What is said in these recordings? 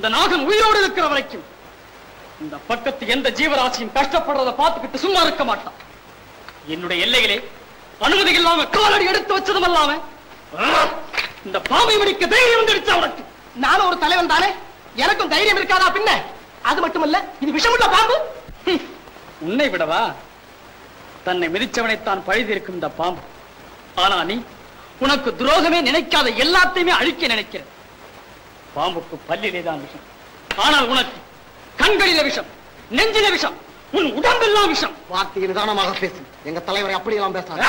இந்த நாகம் உயிரோடு இருக்கிற வரைக்கும் இந்த பக்கத்து எந்த ஜீவராசியும் கஷ்டப்படுறத பார்த்துக்கிட்டு சும்மா இருக்க மாட்டான். என்னுடைய எல்லையிலே அனுமதி இல்லாம காலடி எடுத்து வச்சதும் இல்லாம இந்த பாம்பை மடிக்க தைரியம் வந்துடுச்சு அவனுக்கு. நானும் ஒரு தலைவன் தானே, எனக்கும் தைரியம் இருக்காதா பின்ன? அது மட்டுமல்ல, இது விஷமுள்ள பாம்பு. உன்னை விடவா? தன்னை மிதிச்சவனைத்தான் பழிதிருக்கும் இந்த பாம்பு. ஆனா நீ உனக்கு துரோகமே நினைக்காத எல்லாத்தையுமே அழிக்க நினைக்கிற. பாம்புக்கு பல்லிலேதான் விஷம், ஆனால் உனக்கு கண்களில விஷம், நெஞ்சில விஷம், உன் உடம்பெல்லாம் விஷம். வார்த்தையை நிதானமாக பேசு. எங்க தலைவரை அப்படியெல்லாம் பேசாத.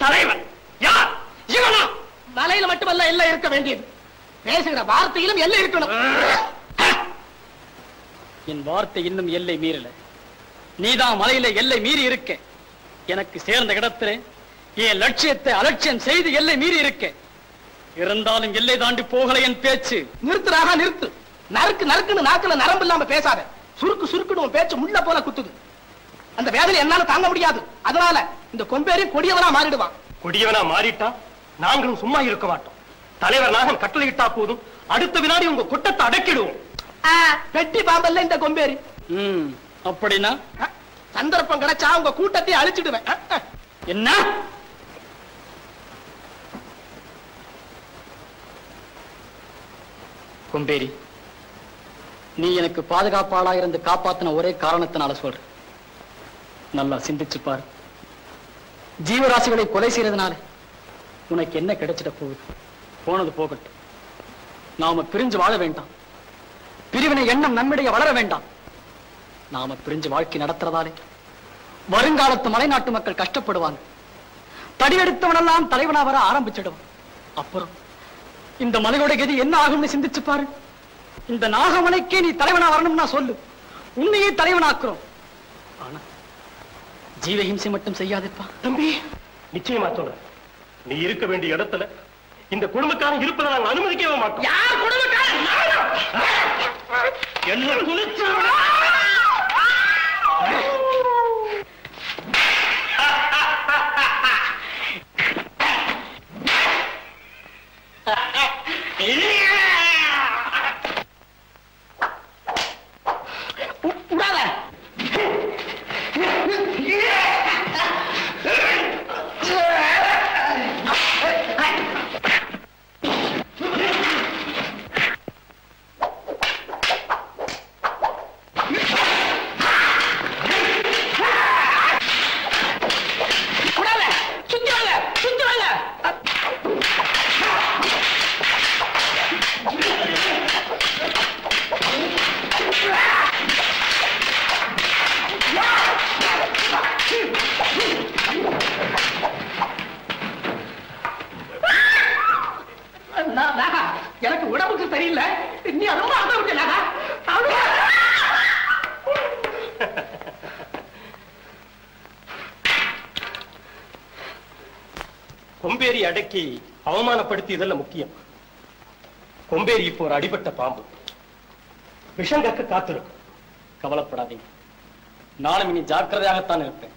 தலைவன் யார்? இவனா? மலையில மட்டுமல்ல எல்லை இருக்க வேண்டியது, பேசுகிற வார்த்தையிலும் எல்லை இருக்கணும். என் வார்த்தை இன்னும் எல்லை மீறல. நீதான் மலையில எல்லை மீறி இருக்க. எனக்கு சேர்ந்த இடத்திலே என் லட்சியத்தை அலட்சியம் செய்து எல்லை மீறி இருக்க. இருந்தாலும் எல்லை தாண்டி போகல என் பேச்சு. நிறுத்துறாக நிறுத்து. நறுக்கு நறுக்குன்னு நாக்குல நரம்பு இல்லாம பேசாத. சுருக்கு சுருக்குன்னு உன் பேச்சு முள்ள போல குத்துது. அந்த வேதனை என்னால தாங்க முடியாது. அதனால இந்த கொம்பேறி கொடியவனா மாறிடுவான். கொடியவனா மாறிட்டா நாங்களும் சும்மா இருக்க மாட்டோம். தலைவர் நாகன் கட்டளையிட்டா போதும், அடுத்த வினாடி உங்க குட்டத்தை அடக்கிடுவோம். வெட்டி பாம்பல்ல இந்த கொம்பேறி. அப்படின்னா சந்தர்ப்பம் கிடைச்சா உங்க கூட்டத்தை அழிச்சிடுவேன். என்ன? கொம்பேரி, நீ எனக்கு பாதுகாப்பாளா இருந்து காப்பாத்தின ஒரே காரணத்தினால சொல்ற. நல்லா சிந்திச்சு பாரு. ஜீவராசிகளை கொலை செய்யறதுனால உனக்கு என்ன கிடைச்சிட போகுது? போனது போகட்டும். நாம பிரிஞ்சு வாழ வேண்டாம். பிரிவினை எண்ணம் நம்மிடையே வளர வேண்டாம். நாம பிரிஞ்சு வாழ்க்கை நடத்துறதாலே வருங்காலத்து மலைநாட்டு மக்கள் கஷ்டப்படுவாங்க. தடியெடுத்தவனெல்லாம் தலைவனா வர ஆரம்பிச்சிடுவான். அப்புறம் இந்த மலையோட கதி என்ன ஆகும்னு சிந்திச்சு பாரு. இந்த நாகமலைக்கே நீ தலைவனா வரணும்னா சொல்லு, உன்னையே தலைவனாக்குறோம். ஆனா ஜீவஹிம்சை மட்டும் செய்யாதேப்பா. தம்பி, நிச்சயமா சொல்றேன். நீ இருக்க வேண்டிய இடத்துல இந்த குடும்பக்காரன் இருப்பதை நாங்கள் அனுமதிக்கவே மாட்டோம். யார் குடும்பக்காரன்? என்ன குளிச்சு எனக்கு உடம்புக்கு சரியில்லை. நீ ரொம்ப அழுத. கொம்பேரி அடக்கி அவமானப்படுத்தி இதெல்லாம் முக்கியம். கொம்பேரி இப்போ ஒரு அடிபட்ட பாம்பு, விஷம் கக்க காத்திருக்கும். கவலைப்படாதீங்க, நானும் இனி ஜாக்கிரதையாகத்தான் இருப்பேன்.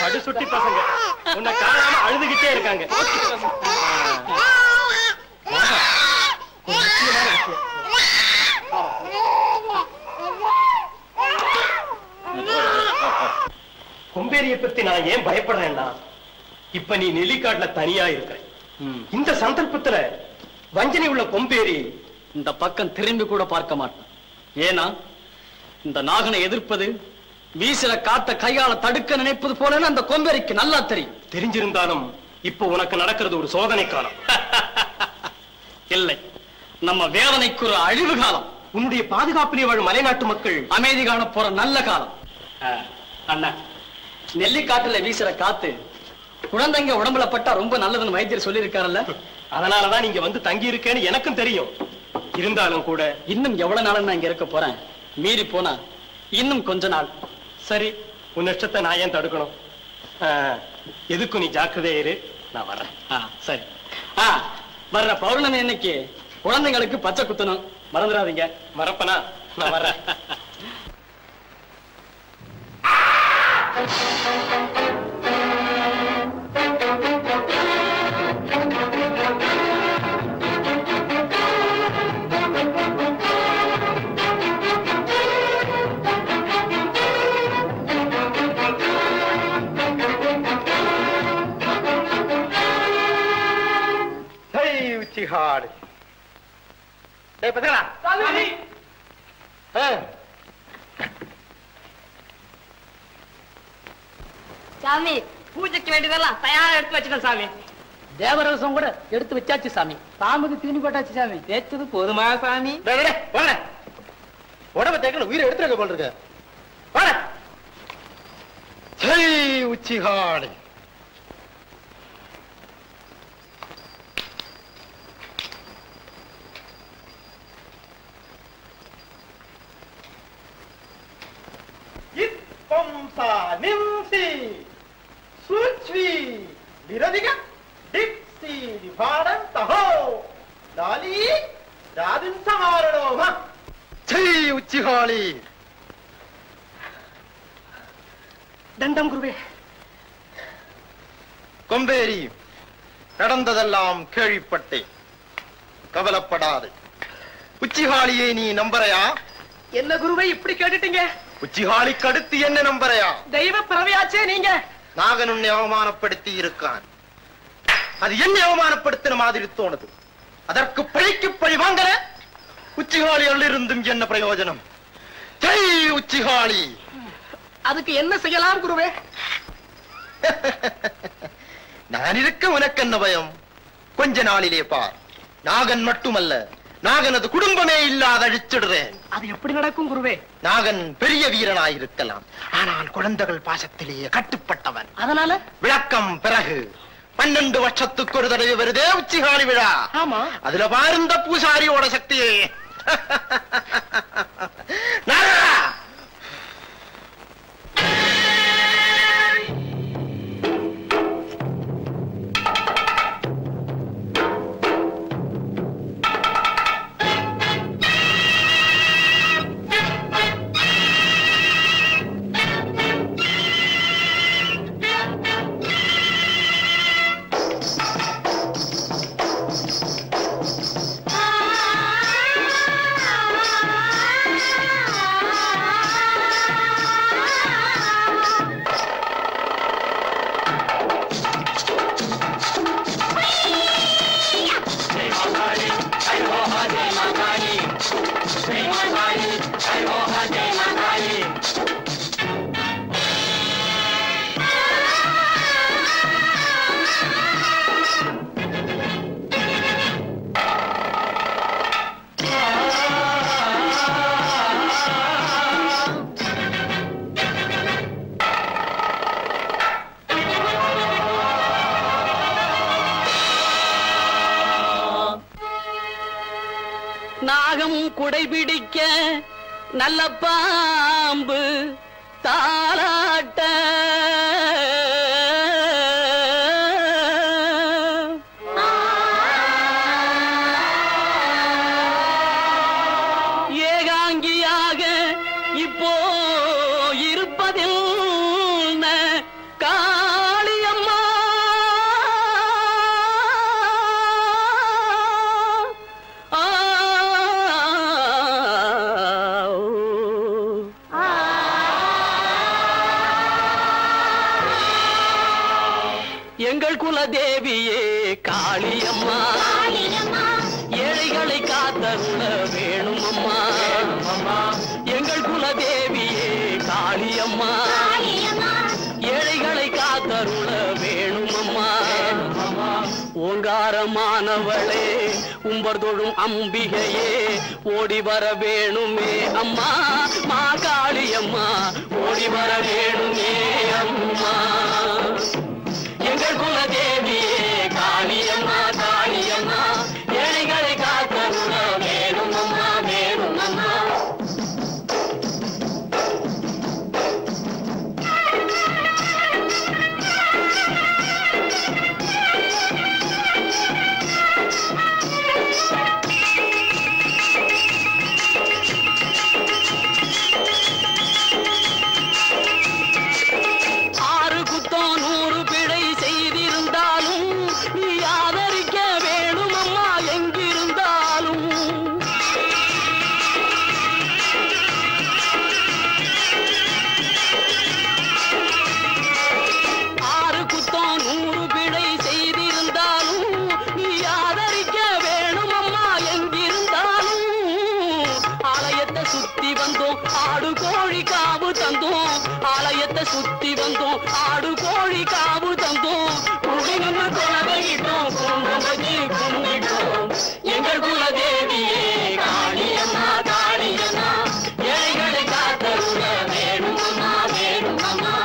அடு சுட்டி பசங்க உன்னை காணாம அழுதுகிட்டே இருக்காங்க. கொம்பேரியை பத்தி நான் ஏன் பயப்படுறேன்னா, இப்ப நீ நெல்லிக்காட்டுல தனியா இருக்கிற இந்த சந்தர்ப்பத்துல வஞ்சனை உள்ள கொம்பேரி இந்த பக்கம் திரும்பி கூட பார்க்க மாட்டான். ஏன்னா இந்த நாகனை எதிர்ப்பது வீசுற காத்த கையால தடுக்க நினைப்பது போல அந்த கொம்பேரிக்கு நல்லா தெரியும். தெரிஞ்சிருந்தாலும் இப்ப உனக்கு நடக்கிறது ஒரு சோதனை காலம். இல்லை, நம்ம வேதனைக்கு ஒரு அழிவு காலம். உன்னுடைய பாதுகாப்பிலே வாழும் மலைநாட்டு மக்கள் அமைதி காண போற நல்ல காலம். அண்ணா, நெல்லிக்காட்டுல வீசுற காத்து குழந்தைங்க உடம்புல பட்டா ரொம்ப நல்லதுன்னு வைத்தியர் சொல்லி இருக்காருல்ல. அதனாலதான் நீங்க வந்து தங்கி இருக்கேன்னு எனக்கும் தெரியும். இருந்தாலும் கூட இன்னும் எவ்வளவு நாள் நான் இங்க இருக்க போறேன்? மீறி போனா இன்னும் கொஞ்ச நாள். சரி, உன் இஷ்டத்தை நான் ஏன் தடுக்கணும்? எதுக்கும் நீ ஜாக்கிரதையா இரு, நான் வரேன். சரி. வர்ற பௌர்ணமி அன்னைக்கு குழந்தைங்களுக்கு பச்சை குத்தணும், மறந்துடாதீங்க. மறப்பனா? நான் வர்றேன். உச்சிஹாடு சாமி, பூஜைக்கு வேண்டியதெல்லாம் தயாரா எடுத்து வச்சுட்டேன் சாமி. தேவரசம் கூட எடுத்து வச்சாச்சு சாமி. சாமிக்கு தீனி போட்டாச்சு சாமி. தேய்ச்சது போதுமா சாமி? உடம்ப தேக்கல உயிரை எடுத்துருக்க போல் இருக்க. உச்சிஹாடு நிம்சி சூச்வி விரதிக டிப்சி விபாடம் தஹோ டாலி ராதின் சமாரணோம ஜெய் உச்சிஹாளி. தண்டம் குருவே. கொம்பேரி, நடந்ததெல்லாம் கேள்விப்பட்டேன். கவலைப்படாது. உச்சிஹாளியை நீ நம்புறையா? என்ன குருவே இப்படி கேட்டுட்டீங்க? உச்சிஹாளிக்கு அடுத்து என்ன நம்புறையா? தெய்வ பிறவியாச்சே நீங்க. நாகன் உன்னை அவமானப்படுத்தி இருக்கான். அது என்னை அவமானப்படுத்தின மாதிரி தோணுது. அதற்கு பழிக்கு பழி வாங்கல. உச்சிஹாளிகள் இருந்தும் என்ன பிரயோஜனம்? ஜெய் உச்சிஹாளி. அதுக்கு என்ன செய்யலாம் குருவே? நான் இருக்க உனக்கு என்ன பயம்? கொஞ்ச நாளிலே பார். நாகன் மட்டுமல்ல, நாகனது குடும்பமே இல்லாத அழிச்சிடுறேன். அது எப்படி நடக்கும் குருவே? நாகன் பெரிய வீரனாயிருக்கலாம், ஆனால் குழந்தைகள் பாசத்திலேயே கட்டுப்பட்டவன். அதனால விளக்கம் பிறகு. 12 வருஷத்துக்கு ஒரு தடவை வருதே உச்சிஹாளி விழா. ஆமா. அதுல பாருந்த பூசாரியோட சக்தியே. நாகா, நாகம் குடைபிடிக்க நல்ல பாம்பு தாலாட்ட ஏகாங்கியாக இப்போ இருப்பதில் காளியம்மா. எங்கள் குலதேவியே காளியம்மா, ஏழைகளை காத்தருள வேணும் அம்மா. எங்கள் குலதேவியே காளியம்மா, ஏழைகளை காத்தருள வேணும் அம்மா. ஓங்காரமானவளே, உம்பர் தொழும் அம்பிகையே, ஓடி வர வேணுமே அம்மா. மா காளியம்மா, ஓடி வர வேணுமே அம்மா. எங்கள் குலதேவியே காளியம்மா, காளியம்மா, ஏழைகளை காத்தருள வேணும் அம்மா, வேணும் அம்மா. சுத்தி வந்தோம் ஆடு கோழி காவு தந்தோம் ஆலயத்தை சுத்தி வந்தோம் ஆடு கோழி காவு தந்தோம் கூடி நின்று கொலவையிட்டோம் குங்குமம் வச்சு கும்பிட்டோம் எங்கள் குலதேவியே காளியம்மா காளியம்மா ஏழைகளை காத்தருள வேணும் அம்மா வேணும் அம்மா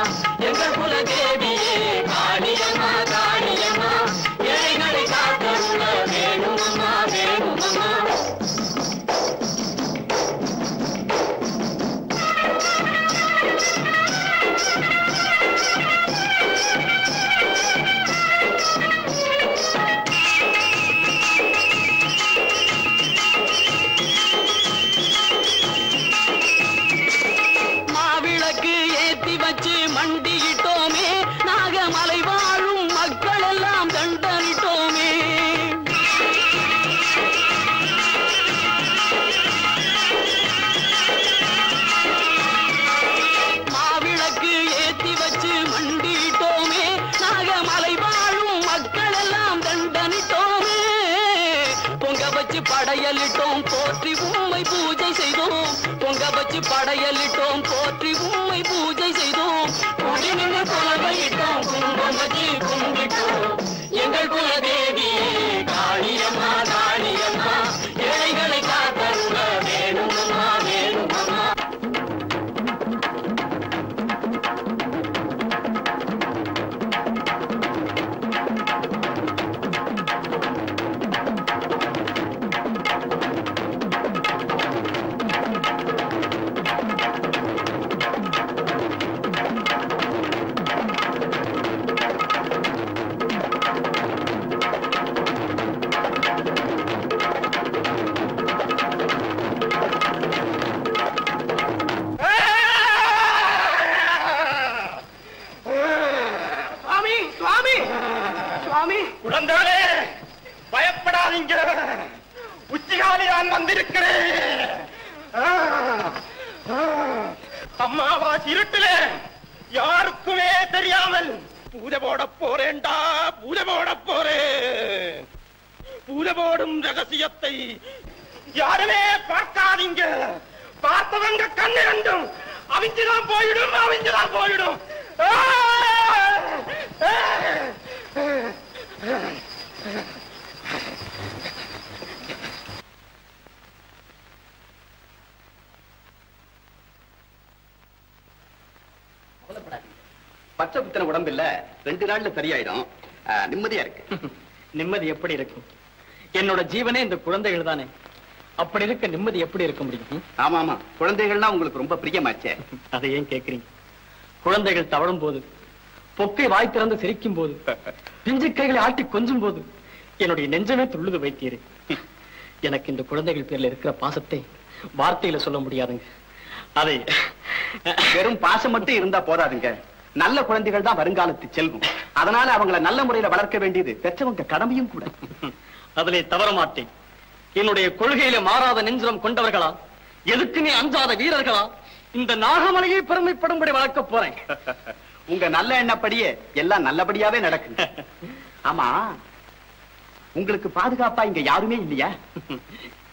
எங்கள் குலதேவியே காளியம்மா காளியம்மா ஏழைகளை காத்தருள வேணும் அம்மா வேணும் அம்மா மண்டியிட்டோமே நாகமலை வாழும் மக்கள் எல்லாம் தண்டனிட்டோமே மாவிளக்கு ஏத்தி வச்சு மண்டியிட்டோமே நாகமலை வாழும் மக்கள் எல்லாம் தண்டனிட்டோமே பொங்க வச்சு படையலிட்டோம் போற்றி உம்மை பூஜை செய்தோம் பொங்க வச்சு படையலிட்டோம் போற்றி உம்மை பூஜை செய்தோம் கூடி நின்று கொலவையிட்டோம் குங்குமம் வச்சு கும்பிட்டோம் எங்கள் குலதேவியே காளியம்மா காளியம்மா ஏழைகளை காத்தருள வேணும் அம்மா வேணும் அம்மா குழந்தைகளே பயப்படாதீங்க உச்சிகாலி நான் வந்திருக்கிறேன் அம்மாவாசி இருட்டுல யாருக்குமே தெரியாமல் பூஜை போட போறேன்டா பூஜை போட போறேன் பூஜை போடும் ரகசியத்தை யாருமே பார்க்காதீங்க பார்த்தவங்க கண்ணு ரெண்டும் அவிஞ்சுதான் போயிடும் அவிஞ்சுதான் போயிடும் பச்சை புத்தன உடம்பு இல்ல 2 நாள்ல சரியாயிடும் நிம்மதியா இருக்கு நிம்மதி எப்படி இருக்கும் என்னோட ஜீவனே இந்த குழந்தைகள் தானே அப்படி இருக்க நிம்மதி எப்படி இருக்க முடியும் ஆமா ஆமா குழந்தைகள்னா உங்களுக்கு ரொம்ப பிரியமாச்சே அதை ஏன் கேக்குறீங்க குழந்தைகள் தவழும் போது பொக்கை வாய் திறந்து சிரிக்கும் போது பிஞ்சு கைகளை ஆட்டி கொஞ்சும் போது என்னுடைய நெஞ்சமே துள்ளுது வைத்தீரு எனக்கு இந்த குழந்தைகள் பேர்ல இருக்கிற பாசத்தை வார்த்தையில சொல்ல முடியாதுங்க அதை வெறும் பாசம் மட்டும் இருந்தா போதாதுங்க நல்ல குழந்தைகள் தான் வருங்காலத்து செல்வம் அதனால அவங்களை நல்ல முறையில வளர்க்க வேண்டியது பெற்றவங்க கடமையும் கூட அதிலே தவற மாட்டேன் என்னுடைய கொள்கையில மாறாத நெஞ்சம் கொண்டவர்களா எதுக்குமே அஞ்சாத வீரர்களா இந்த நாகமலையை பெருமைப்படும்படி வளர்க்க போறேன் உங்க நல்ல எண்ணப்படியே எல்லாம் நல்லபடியாவே நடக்கும் ஆமா உங்களுக்கு பாதுகாப்பா இங்க யாருமே இல்லையா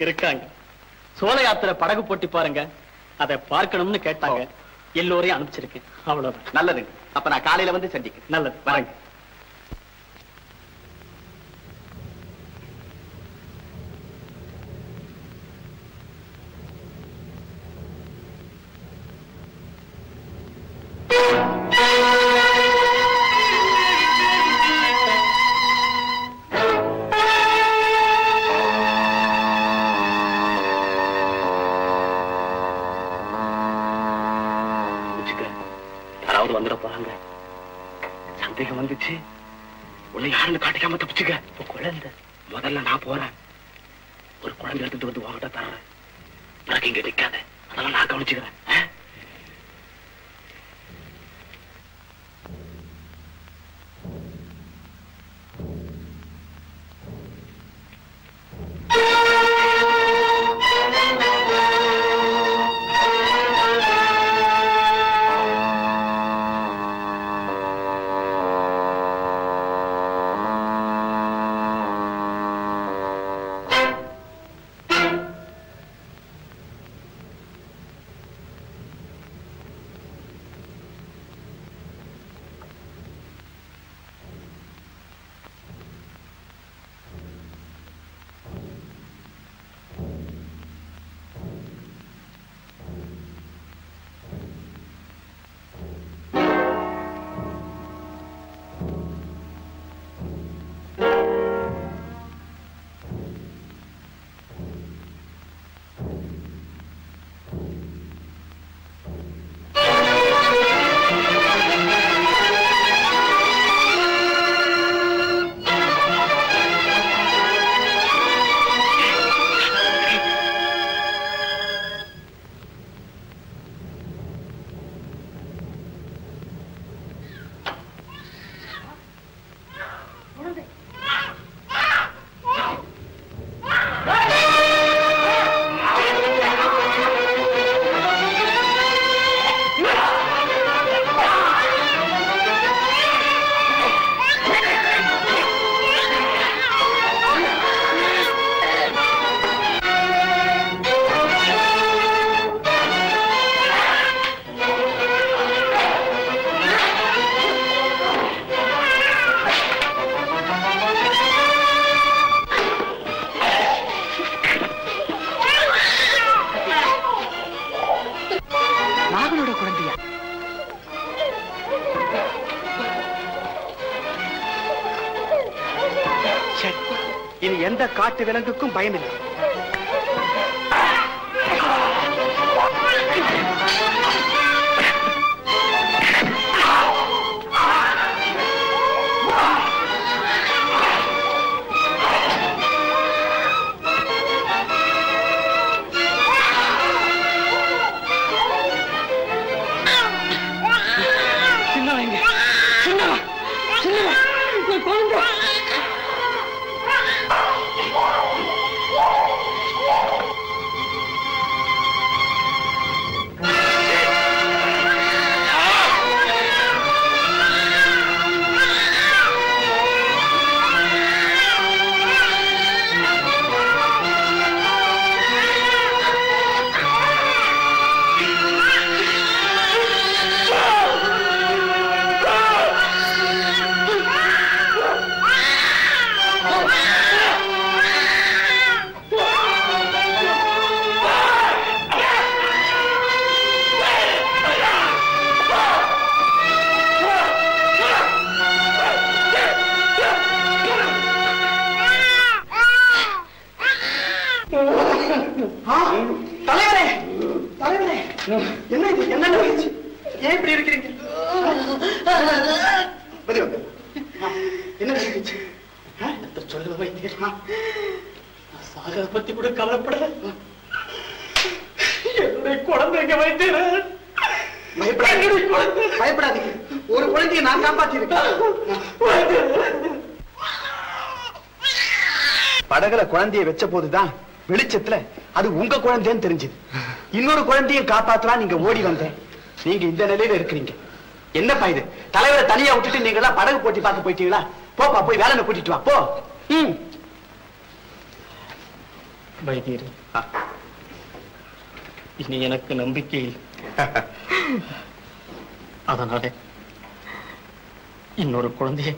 இருக்காங்க சோழ யாத்திரை படகு போட்டி பாருங்க அதை பார்க்கணும்னு கேட்டாங்க எல்லோரையும் அனுப்பிச்சிருக்கேன் அவ்வளவுதான் நல்லது அப்ப நான் காலையில வந்து சந்திக்கிறேன் நல்லது வரேங்க வந்துட போறாங்க சந்தேகம் வந்துச்சு உன்னை யாருன்னு காட்டிக்காம தப்பிச்சுக்க குழந்தை முதல்ல நான் போறேன் ஒரு குழந்தை எடுத்துட்டு வந்து உங்ககிட்ட தர்றேன் பிறகு இங்க நிக்காத அதெல்லாம் நான் கவனிச்சுக்கிறேன் எந்த காட்டு விலங்குக்கும் பயமில்லை. தலைவரே, தலைவரே, என்ன இது? என்ன நடந்துச்சு? ஏன் இப்படி இருக்கிறீங்க? என்ன நடந்துச்சு? சொல்லுங்க வைத்தியர். சாகர பத்தி கூட கவலைப்படல. என்னுடைய குழந்தைங்க வைத்தியர். பயப்படாதீங்க, ஒரு குழந்தையை நான் காப்பாற்றிருக்கேன். படகுல குழந்தைய வச்ச போதுதான் வெளிச்சத்துல அது உங்க குழந்தைன்னு தெரிஞ்சது. இன்னொரு குழந்தையை காப்பாத்தலாம் நீங்க ஓடி வந்தேன். நீங்க இந்த நிலையில இருக்கிறீங்க. என்னப்பா இது? தலைவரை தனியா விட்டுட்டு நீங்க எல்லாம் படகு போட்டி பார்க்க போயிட்டீங்களா? போப்பா, போய் வேலையை கூட்டிட்டு வா போ. வைத்தியர், இனி எனக்கு நம்பிக்கை இல்லை. அதனால இன்னொரு குழந்தைய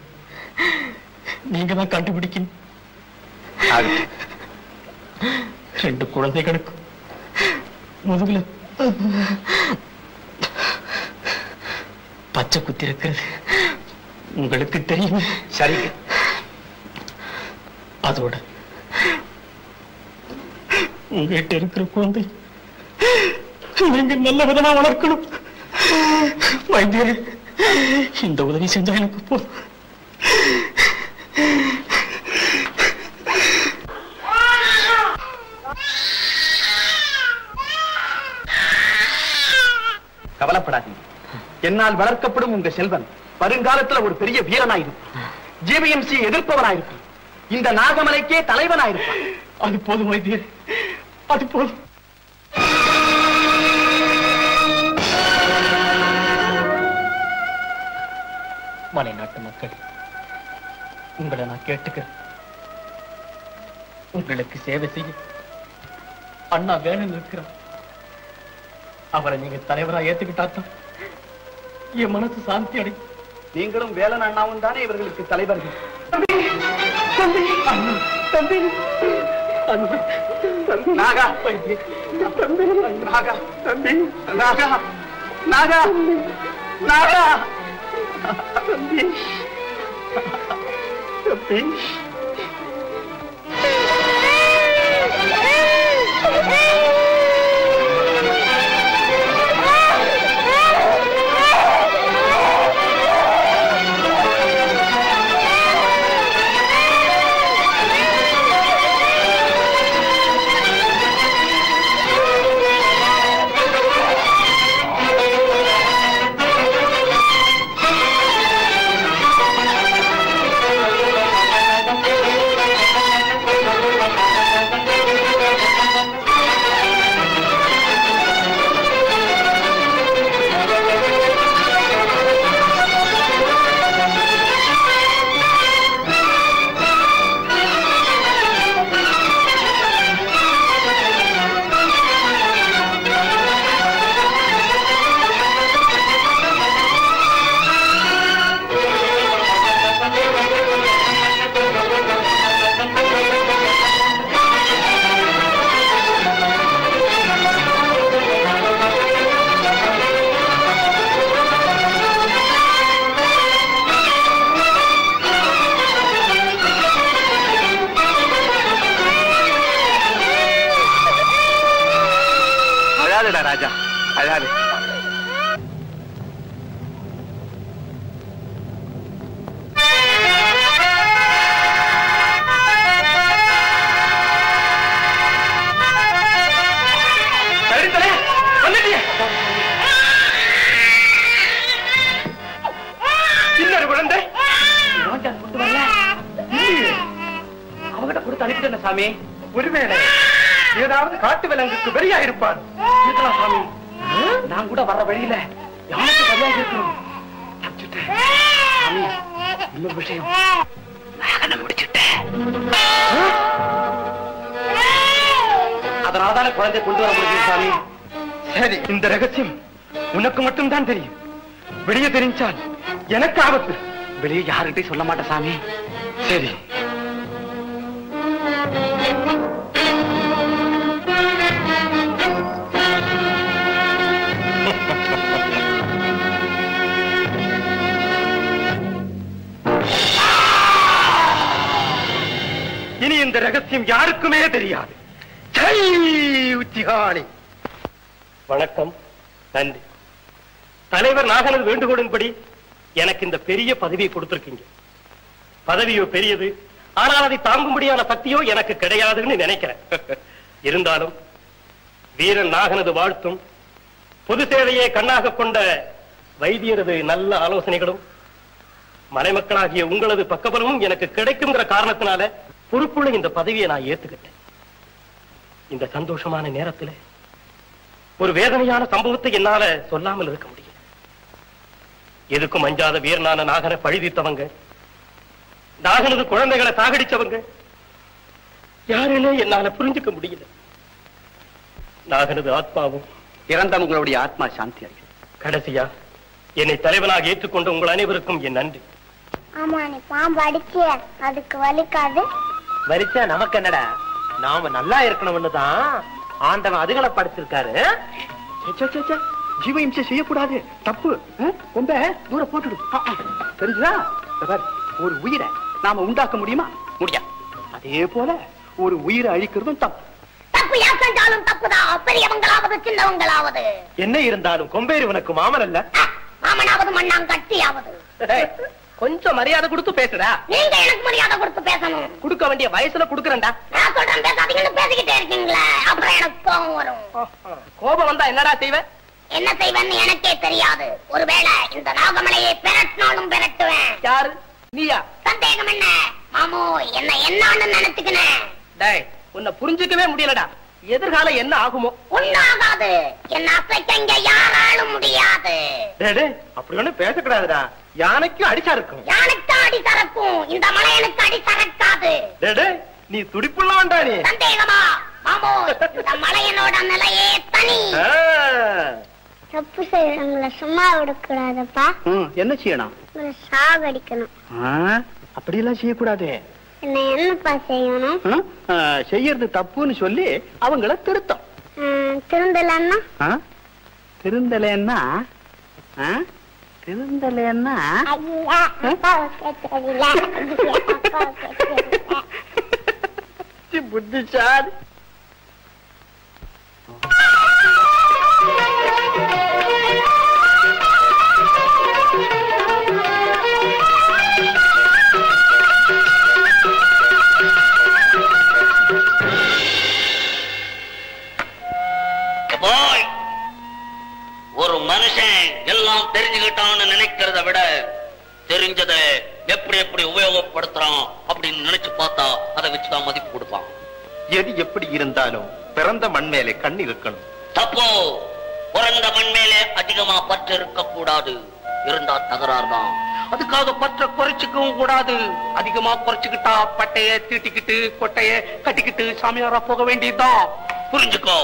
நீங்க தான் கண்டுபிடிக்கணும். 2 குழந்தைகளுக்கு முதுகுல பச்சை குத்தி இருக்கிறது உங்களுக்கு தெரியுமே. சரி, அதோட உங்ககிட்ட இருக்கிற குழந்தை நீங்க நல்ல விதமா வளர்க்கணும். வைத்தியர், இந்த உதவி செஞ்சா எனக்கு போதும். கவலைப்படாதீங்க. என்னால் வளர்க்கப்படும் உங்க செல்வன் வருங்காலத்துல ஒரு பெரிய வீரனாயிருப்பான். ஜிபிஎம்சி எதிர்ப்பவனாயிருப்பான். இந்த நாகமலைக்கே தலைவனாயிருப்பான். அது போதும் வைத்தியர், அது போதும். மலை நாட்டு மக்கள், உங்களை நான் கேட்டுக்கிறேன். உங்களுக்கு சேவை செய்ய அண்ணா வேணும்னு இருக்கிறார். அவரை நீங்க தலைவரா ஏத்துக்கிட்டாத்தான் என் மனசு சாந்தி அடை. நீங்களும் வேலன் அண்ணாவும் தானே இவர்களுக்கு தலைவர்கள். நாகா, நாகா, நாகா, நாகா, நாகா, தம்பி, தம்பி. அழாதடா ராஜா, அழாது. இன்னொரு குழந்தை அவங்கிட்ட கொடுத்து அனுப்பிட்டேன் சாமி. ஒருவேளை ஏதாவது காட்டு விலங்குக்கு வெளியா இருப்பான் இருக்கலாம் சாமி. நான் கூட வர வழியில யாருக்கு சரியாக இருக்கணும் சாமி. இன்னொரு விஷயம், நாகனை முடிச்சுட்டேன். அதனால்தானே குழந்தை கொண்டு வர முடியும் சாமி. சரி, இந்த ரகசியம் உனக்கு மட்டும்தான் தெரியும். வெளியே தெரிஞ்சால் எனக்கு ஆபத்து. வெளியே யாருகிட்டையும் சொல்ல மாட்டேன் சாமி. சரி. இனி இந்த ரகசியம் யாருக்குமே தெரியாது. ஜெய் உச்சிகாணி. வணக்கம், நன்றி. தலைவர் நாகனது வேண்டுகோளின்படி எனக்கு இந்த பெரிய பதவியை கொடுத்திருக்கீங்க. பதவியோ பெரியது, ஆனால் அதை தாங்கும்படியான சக்தியோ எனக்கு கிடையாதுன்னு நினைக்கிறேன். இருந்தாலும் வீரன் நாகனது வாழ்த்தும் பொது சேவையை கண்ணாக கொண்ட வைத்தியரது நல்ல ஆலோசனைகளும் மலைமக்களாகிய உங்களது பக்கபலமும் எனக்கு கிடைக்குங்கிற காரணத்தினால பொறுப்புள்ள இந்த பதவியை நான் ஏத்துக்கிட்டேன். இந்த சந்தோஷமான நேரத்தில் ஒரு வேதனையான சம்பவத்தை என்னால சொல்லாமல் இருக்க முடியும். எதுக்கும் அஞ்சாத வீரனான நாகனை பழிதீர்த்தவங்க, நாகனது குழந்தைகளை சாகடிச்சவங்க யாருன்னு என்னால புரிஞ்சுக்க முடியல. நாகனது ஆத்மாவும் இறந்தவங்களுடைய ஆத்மா சாந்தி அடையும். கடைசியா என்னை தலைவனாக ஏற்றுக்கொண்ட உங்கள் அனைவருக்கும் என் நன்றி. ஆமா, நீ பாம்பு அடிச்சிய, அதுக்கு வலிக்காது. வரிச்சா நமக்கு என்னடா, நாம நல்லா இருக்கணும்னு தான் ஆண்டவன் அதுகளை படைச்சிருக்காரு. ஜீவ இம்சை செய்யக்கூடாது, தப்பு. ரொம்ப தூரம் போட்டுடு. தெரிஞ்சுதா? ஒரு உயிரை நாம உண்டாக்க முடியுமா? முடியாது. அதே போல ஒரு உயிரை அழிக்கிறதும் தப்பு. தப்பு யார் செஞ்சாலும் தப்புதான், பெரியவங்களாவது சின்னவங்களாவது. என்ன இருந்தாலும் கொம்பேரி உனக்கு மாமன் அல்ல. மாமனாவது மண்ணாங்கட்டியாவது. கொஞ்சம் மரியாதை கொடுத்து பேசுடா. நீங்க எனக்கு மரியாதை கொடுத்து பேசணும். கொடுக்க வேண்டிய வயசுல கொடுக்கறேன்டா. நான் சொல்றேன் பேசாதீங்கன்னு பேசிக்கிட்டே இருக்கீங்களே, அப்புறம் எனக்கு கோபம் வரும். கோபம் வந்தா என்னடா செய்வ? என்ன செய்வேன்னு எனக்கே தெரியாது. ஒருவேளை இந்த நாகமலையை பெரட்டினாலும் பெரட்டுவேன். யாரு, நீயா? சந்தேகம் என்ன மாமோ, என்ன என்னான்னு நினைச்சுக்கினேன். டேய், உன்னை புரிஞ்சுக்கவே முடியலடா. எதிர்காலம் என்ன ஆகுமோ? ஒன்னாகாது. என்ன அசைக்க இங்க யாராலும் முடியாது. அப்படி ஒண்ணு பேசக்கூடாதுடா. யானைக்கும் அடிச்சா இருக்கும். யானைக்கு அடி சரக்கும், இந்த மலையனுக்கு அடி சரக்காது. நீ துடிப்புள்ள வேண்டா. நீ சந்தேகமா மாமோ? இந்த மலையனோட நிலையே தனி. தப்பு செய்யறவங்கள சும்மா விடக்கூடாதுப்பா. என்ன செய்யணும்? சாகடிக்கணும். அப்படியெல்லாம் செய்யக்கூடாது. என்ன என்னப்பா செய்யணும்? செய்யறது தப்புன்னு சொல்லி அவங்கள திருத்தம். திருந்தலன்னா? திருந்தலன்னா திருந்தலன்னா புத்திசாலி. ஒரு மனுஷன் எல்லாம் தெரிஞ்சுக்கிட்டான்னு நினைக்கிறத விட தெரிஞ்சதை எப்படி எப்படி உபயோகப்படுத்துறான் அப்படின்னு நினைச்சு பார்த்தா அதை வச்சுதான் மதிப்பு கொடுப்பான். எது எப்படி இருந்தாலும் பிறந்த மண் மேலே கண் இருக்கணும். தப்போ, பிறந்த மண் மேலே அதிகமா பற்று இருக்க கூடாது. இருந்தா தகராறு தான். அதுக்காக பற்ற குறைச்சிக்கவும் கூடாது. அதிகமா குறைச்சுக்கிட்டா பட்டைய தீட்டிக்கிட்டு கொட்டைய கட்டிக்கிட்டு சாமியாரா போக வேண்டியதுதான். புரிஞ்சுக்கோ.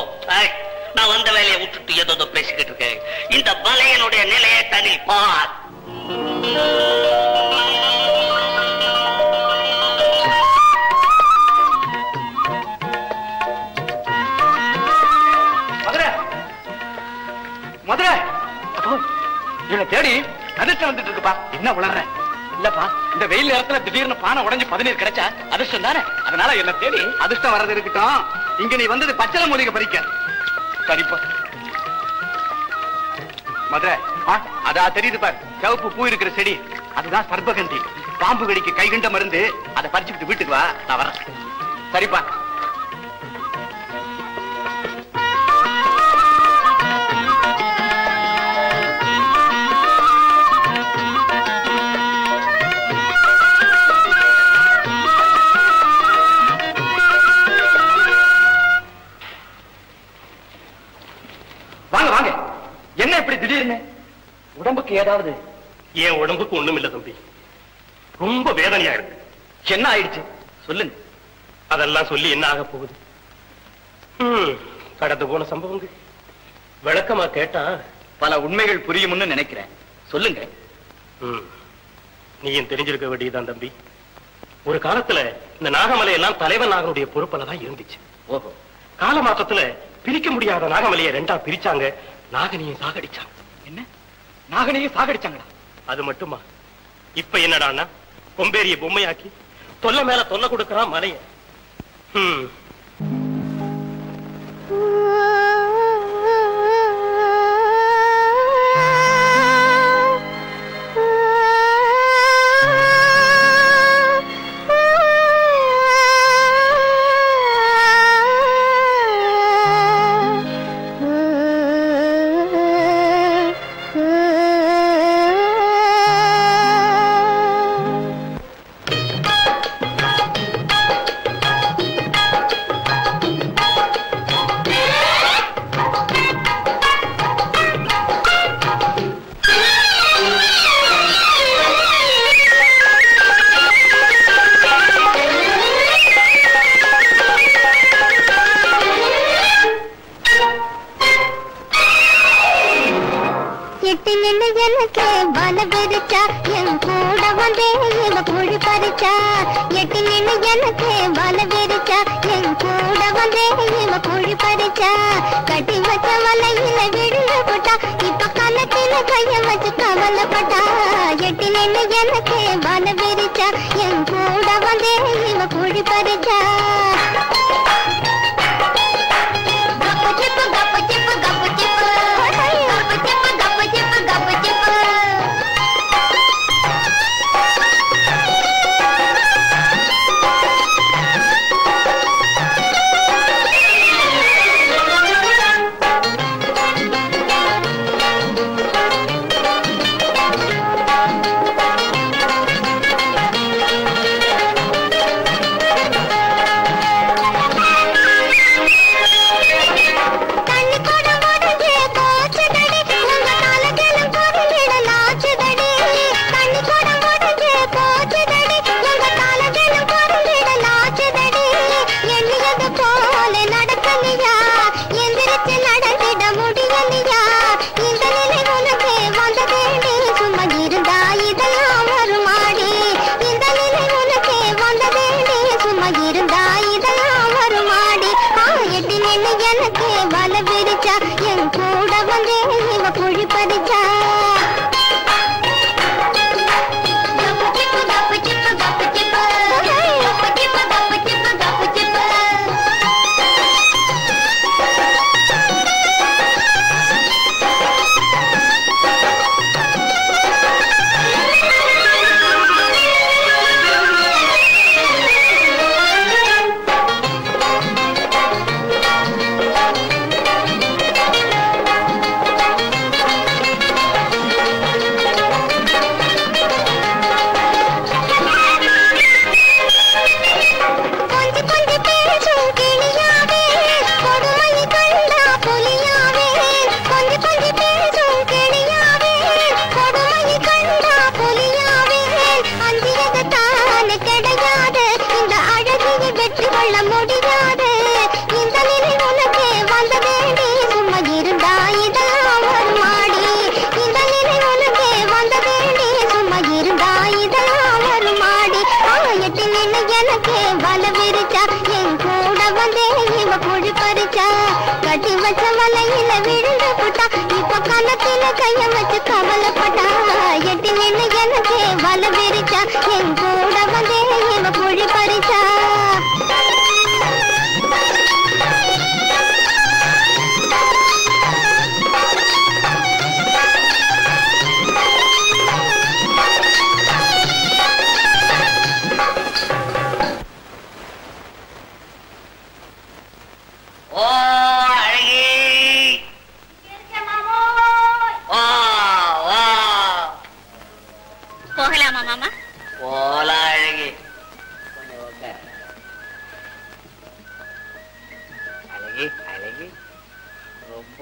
நான் வந்த வேலையை விட்டுட்டு ஏதோ பேசிக்கிட்டு இருக்கேன். இந்த மலையனுடைய நிலையை தனி பார். மதுரை என்ன தேடி அதிர்ஷ்டம் வந்துட்டு இருக்குப்பா. என்ன வளர்ற? இல்லப்பா, இந்த வெயில் நேரத்துல திடீர்னு பானை உடைஞ்சு 17 கிடைச்சா அதிர்ஷ்டம் தானே. அதனால என்ன தேடி அதிர்ஷ்டம் வர்றது இருக்கட்டும். இங்க நீ வந்தது பச்சளை மூலிகை பறிக்க. சரிப்பா, மதுரை அதா தெரியுது பார், சிவப்பு பூ இருக்கிற செடி அதுதான் சர்பகந்தி. பாம்பு கடிக்கு கைகண்ட மருந்து. அதை பறிச்சுட்டு வீட்டுக்கு வா, நான் வரேன். சரிப்பா. வாங்க வாங்க. என்ன இப்படி திடீர்னு? உடம்புக்கு ஏதாவது? என் உடம்புக்கு ஒண்ணும் இல்ல தம்பி, ரொம்ப வேதனையா இருக்கு. என்ன ஆயிடுச்சு சொல்லுங்க. அதெல்லாம் சொல்லி என்ன ஆக போகுது? கடந்து போன சம்பவங்கள் விளக்கமா கேட்டா பல உண்மைகள் புரியும்னு நினைக்கிறேன். சொல்லுங்க. நீயும் தெரிஞ்சிருக்க வேண்டியதுதான் தம்பி. ஒரு காலத்துல இந்த நாகமலையெல்லாம் தலைவன் நாகனுடைய பொறுப்புல தான் இருந்துச்சு. ஓஹோ. காலமாக்கத்துல பிரிக்க முடியாத நாகமலையை ரெண்டா பிரிச்சாங்க, நாகனையும் சாகடிச்சாங்க. என்ன, நாகனையும் சாகடிச்சாங்களா? அது மட்டுமா, இப்ப என்னடான்னா கொம்பேரிய பொம்மையாக்கி தொல்லை மேல தொல்லை கொடுக்கறான் மலைய.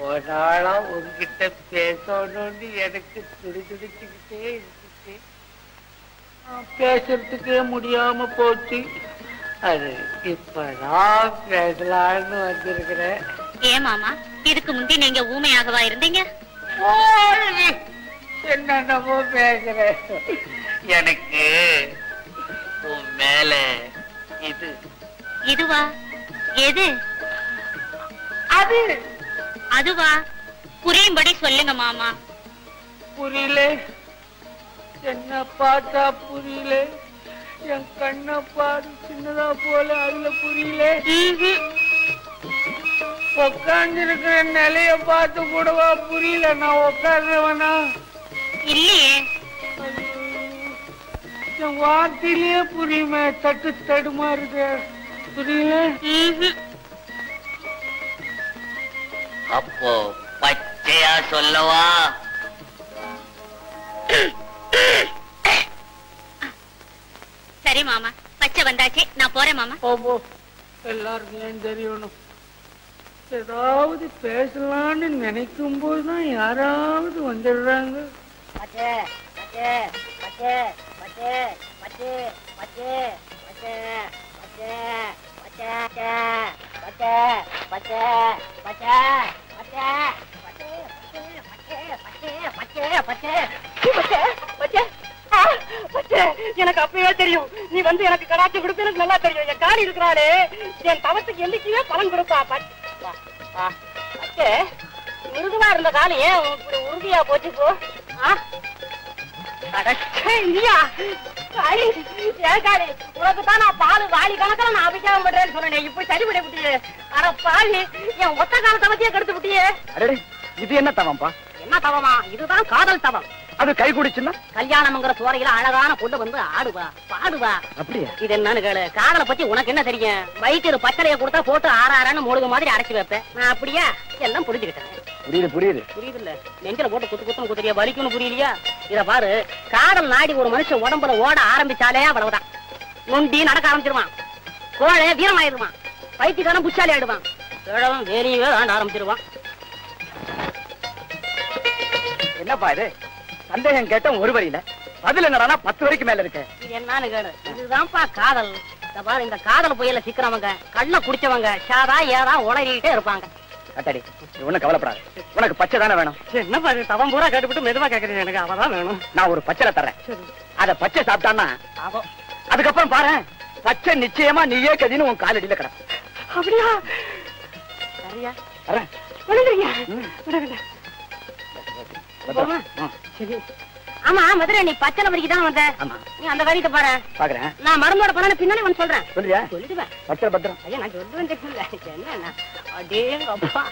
ரொம்ப நாளா உங்ககிட்ட பேசணும்னு எனக்கு துடிச்சுக்கிட்டே இருந்துச்சு. பேசுறதுக்கே முடியாம போச்சு. அது இப்பதான் பேசலான்னு வந்திருக்கிறேன். ஏன் மாமா, இதுக்கு முந்தி நீங்க ஊமையாகவா இருந்தீங்க? என்னென்னமோ பேசுறேன். எனக்கு உன் மேல இதுவா? எது அது? அதுவா? புரியும்படி சொல்லுங்க மாமா. புரியல. என்ன பார்த்தா புரியல. என் கண்ணை பாரு சின்னதா போல, அதுல புரியல. உட்கார்ந்து இருக்கிற நிலைய பார்த்து கூடவா புரியல? நான் உட்கார்றவனா இல்லையே. என் வார்த்தையிலேயே புரியுமே, தட்டு தடுமாறுது. புரியல. அப்போ பச்சையா சொல்லவா? சரி மாமா, பச்சை வந்தாச்சு, நான் போறேன் மாமா. எல்லாருக்கும் ஏன் தெரியணும்? ஏதாவது பேசலான்னு நினைக்கும் போதுதான் யாராவது வந்துடுறாங்க. எனக்கு அப்பவே தெரியும் நீ வந்து எனக்கு கடாச்சி கொடுத்து. எனக்கு நல்லா தெரியும் என் காரி இருக்கிறாளே என் தவத்துக்கு என்னைக்குமே பலன் கொடுப்பா. மிருதுவா இருந்த காலி ஏன் இப்படி உறுதியா போச்சு போ. உனக்குதான் நான் பால் வாலி கணக்கில் நான் அபிஷேகம் பண்றேன்னு சொன்னேன். இப்படி சரி விட விட்டியே. அட பாவி, என் ஒத்த கால தவத்தையே கெடுத்து விட்டியே. இது என்ன தவம்பா? என்ன தவமா? இதுதான் காதல் தவம். அது கை குடிச்சுன்னா கல்யாணம்ங்கிற சோறையில அழகான பொண்ணு வந்து ஆடுவா பாடுவா. அப்படியா? இது என்னன்னு கேளு. காதலை பத்தி உனக்கு என்ன தெரியும்? வயிற்று பச்சளைய கொடுத்தா போட்டு ஆறான்னு மூழ்கு மாதிரி அரைச்சி வைப்பேன். நான் அப்படியா எல்லாம் புரிஞ்சுக்கிட்டேன். புரியுது இல்ல நெஞ்சில போட்டு குத்து குத்துறியா வலிக்குன்னு புரியலையா? இத பாரு, காதல் நாடி ஒரு மனுஷன் உடம்புல ஓட ஆரம்பிச்சாலே அவ்வளவுதான். நொண்டி நடக்க ஆரம்பிச்சிருவான், கோழை வீரமாயிருவான், பைத்தியக்காரன் புச்சாலி ஆயிடுவான், கிழவன் வேலையே ஆண்ட ஆரம்பிச்சிருவான். என்னப்பா இது? சந்தேகம் கேட்ட ஒரு வரியில பதில் என்னடா 10 வரைக்கும் மேல இருக்கு. இது என்னன்னு கேளு. இதுதான்ப்பா காதல். பாரு, இந்த காதல் புயல சிக்கிறவங்க, கண்ண குடிச்சவங்க சாதா ஏதா உளறிட்டே இருப்பாங்க. கட்டாடி, ஒண்ணு கவலைப்படாது. உனக்கு பச்சை தானே வேணும்? என்ன பாரு, தவம் பூரா கேட்டுவிட்டு மெதுவா கேக்குறீங்க. எனக்கு அவதான் வேணும். நான் ஒரு பச்சை தர்றேன். அத பச்சை சாப்பிட்டான்னா அதுக்கப்புறம் பாரு, பச்சை நிச்சயமா நீயே கதின்னு உன் காலடியில கிடக்கும். அப்படியா? சரியா? ஆமா மதுரை, நீ பச்சை வரைக்கும் தான் வந்த. நீ அந்த காரியத்தை பாரு. பாக்குறேன். நான் மருந்தோட பண்ண பின்னாலே வந்து சொல்றேன். சொல்றியா? சொல்லிடுவேன். பச்சை பத்திரம். ஐயா நான் சொல்லுவேன் தெரியல. என்ன அடேங்க அப்பா.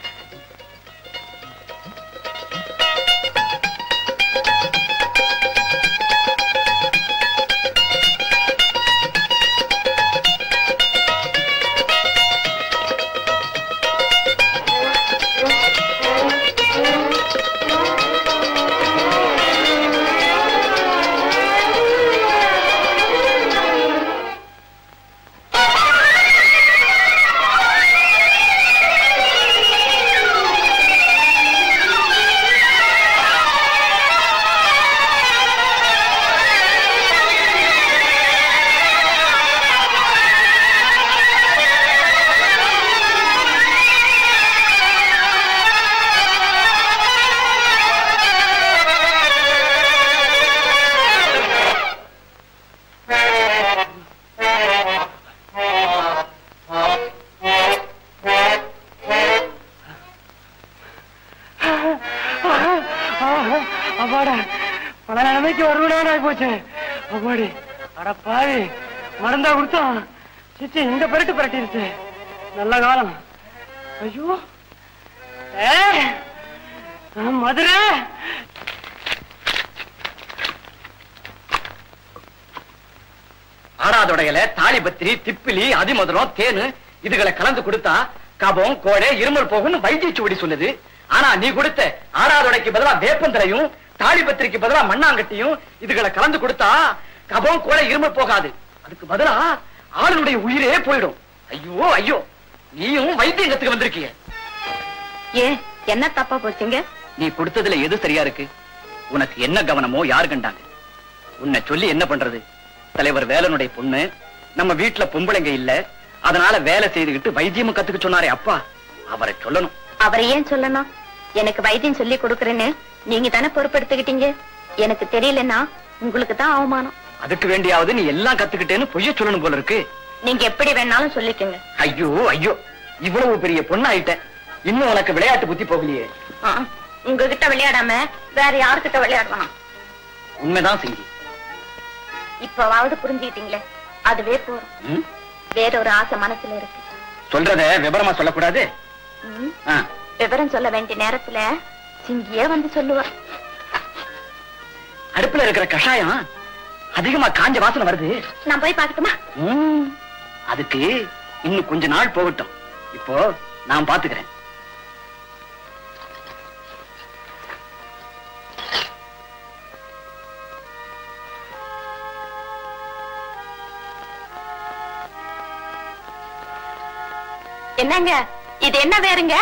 மருந்தா கொடுத்தோம். சிச்சி இங்க பரட்டு பரட்டிருச்சு. நல்ல காலம். ஐயோ மதுரை. ஆடாதொடையில தாலி பத்திரி, திப்பிலி, அதிமதுரம், தேனு இதுகளை கலந்து கொடுத்தா கபம், கோடை, இருமல் போகும்னு வைத்திய சுவடி சொல்லுது. ஆனா நீ கொடுத்த ஆடாதொடைக்கு பதிலா வேப்பந்தரையும், தாலி பத்திரிக்கு பதிலா மண்ணாங்கட்டியும் இதுகளை கலந்து கொடுத்தா கபம், கோடை, இருமல் போகாது. அதுக்கு பதிலா ஆளுடைய உயிரே போயிடும். ஐயோ ஐயோ, நீயும் வைத்தியம் கத்துக்க வந்திருக்கீங்க. ஏன் என்ன தப்பா போச்சுங்க? நீ கொடுத்ததுல எது சரியா இருக்கு? உனக்கு என்ன கவனமோ யார் கண்டாங்க? உன்னை சொல்லி என்ன பண்றது? தலைவர் வேலனுடைய பொண்ணு, நம்ம வீட்டுல பொம்பளைங்க இல்ல, அதனால வேலை செய்துகிட்டு வைத்தியமும் கத்துக்க சொன்னாரே அப்பா, அவரை சொல்லணும். அவரை ஏன் சொல்லணும்? எனக்கு வைத்தியம் சொல்லி கொடுக்கறேன்னு நீங்க தானே பொறுப்பெடுத்துக்கிட்டீங்க. எனக்கு தெரியலன்னா உங்களுக்கு தான் அவமானம். அதுக்கு வேண்டியாவது நீ எல்லாம் கத்துக்கிட்டேன்னு பொய்ய சொல்லணும் போல இருக்கு. நீங்க எப்படி வேணாலும் சொல்லிக்கங்க. ஐயோ ஐயோ, இவ்வளவு பெரிய பொண்ணு ஆயிட்டேன், இன்னும் உனக்கு விளையாட்டு புத்தி போகலையே. உங்ககிட்ட விளையாடாம வேற யாருக்கிட்ட விளையாடுவான்? உண்மைதான் சிங்கி. இப்பவாவது புரிஞ்சுக்கிட்டீங்களே, அதுவே போறோம். வேற ஒரு ஆசை மனசுல இருக்கு. சொல்றத விவரமா சொல்லக்கூடாது. விவரம் சொல்ல வேண்டிய நேரத்துல சிங்கியே வந்து சொல்லுவா. அடுப்புல இருக்கிற கஷாயம் அதிகமா காஞ்ச வாசனை வருது. நான் போய் பாக்கட்டுமா? அதுக்கு இன்னும் கொஞ்ச நாள் போகட்டும், இப்போ நான் பாத்துக்கிறேன். என்னங்க இது? என்ன வேறுங்க?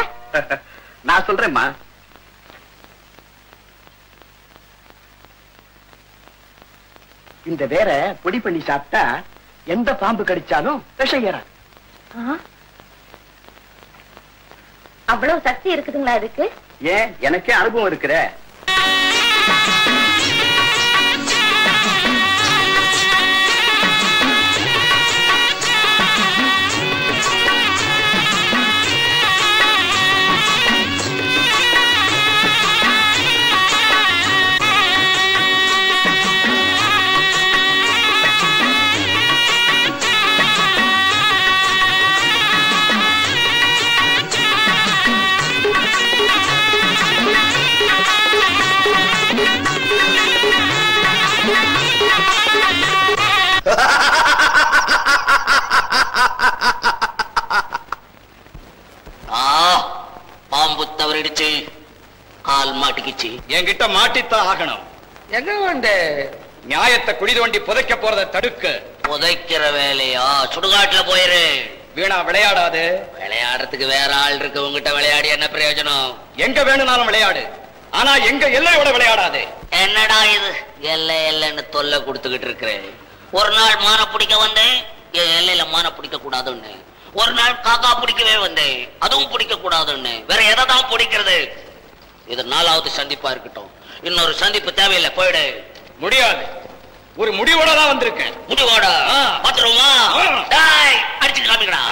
நான் சொல்றேம்மா. இந்த வேற பொடி பண்ணி சாப்பிட்டா எந்த பாம்பு கடிச்சாலும் விஷம் ஏறாது. அவ்வளவு சக்தி இருக்குதுங்களா இதுக்கு? ஏன், எனக்கே அனுபவம் இருக்கிற. பாம்பு தவறிடுச்சு, கால் மாட்டிக்கிச்சு. என்கிட்ட மாட்டித்தான் ஆகணும். எங்க வந்து நியாயத்தை குழி தோண்டி புதைக்க போறதை தடுக்க. புதைக்கிற வேலையா? சுடுகாட்டுல போயிரு. வீணா விளையாடாது. விளையாடுறதுக்கு வேற ஆள் இருக்கு, உங்ககிட்ட விளையாடி என்ன பிரயோஜனம்? எங்க வேணும்னாலும் விளையாடு, ஆனா எங்க எல்லையோட விளையாடாது. என்னடா இது எல்லை எல்லைன்னு தொல்லை கொடுத்துக்கிட்டு இருக்கிறேன். ஒரு நாள் மான பிடிக்க வந்தேன், என் எல்லையில மான பிடிக்க கூடாதுன்னு. ஒரு நாள் காக்கா பிடிக்கவே வந்தேன், அதுவும் பிடிக்க கூடாதுன்னு. வேற எதை தான் பிடிக்கிறது? இது 4வது சந்திப்பா இருக்கட்டும், இன்னொரு சந்திப்பு தேவையில்லை, போயிடு. முடியாது, ஒரு முடிவோட தான் வந்திருக்கேன். முடிவோட? பாத்துருமா? அடிச்சு காமிக்கடா.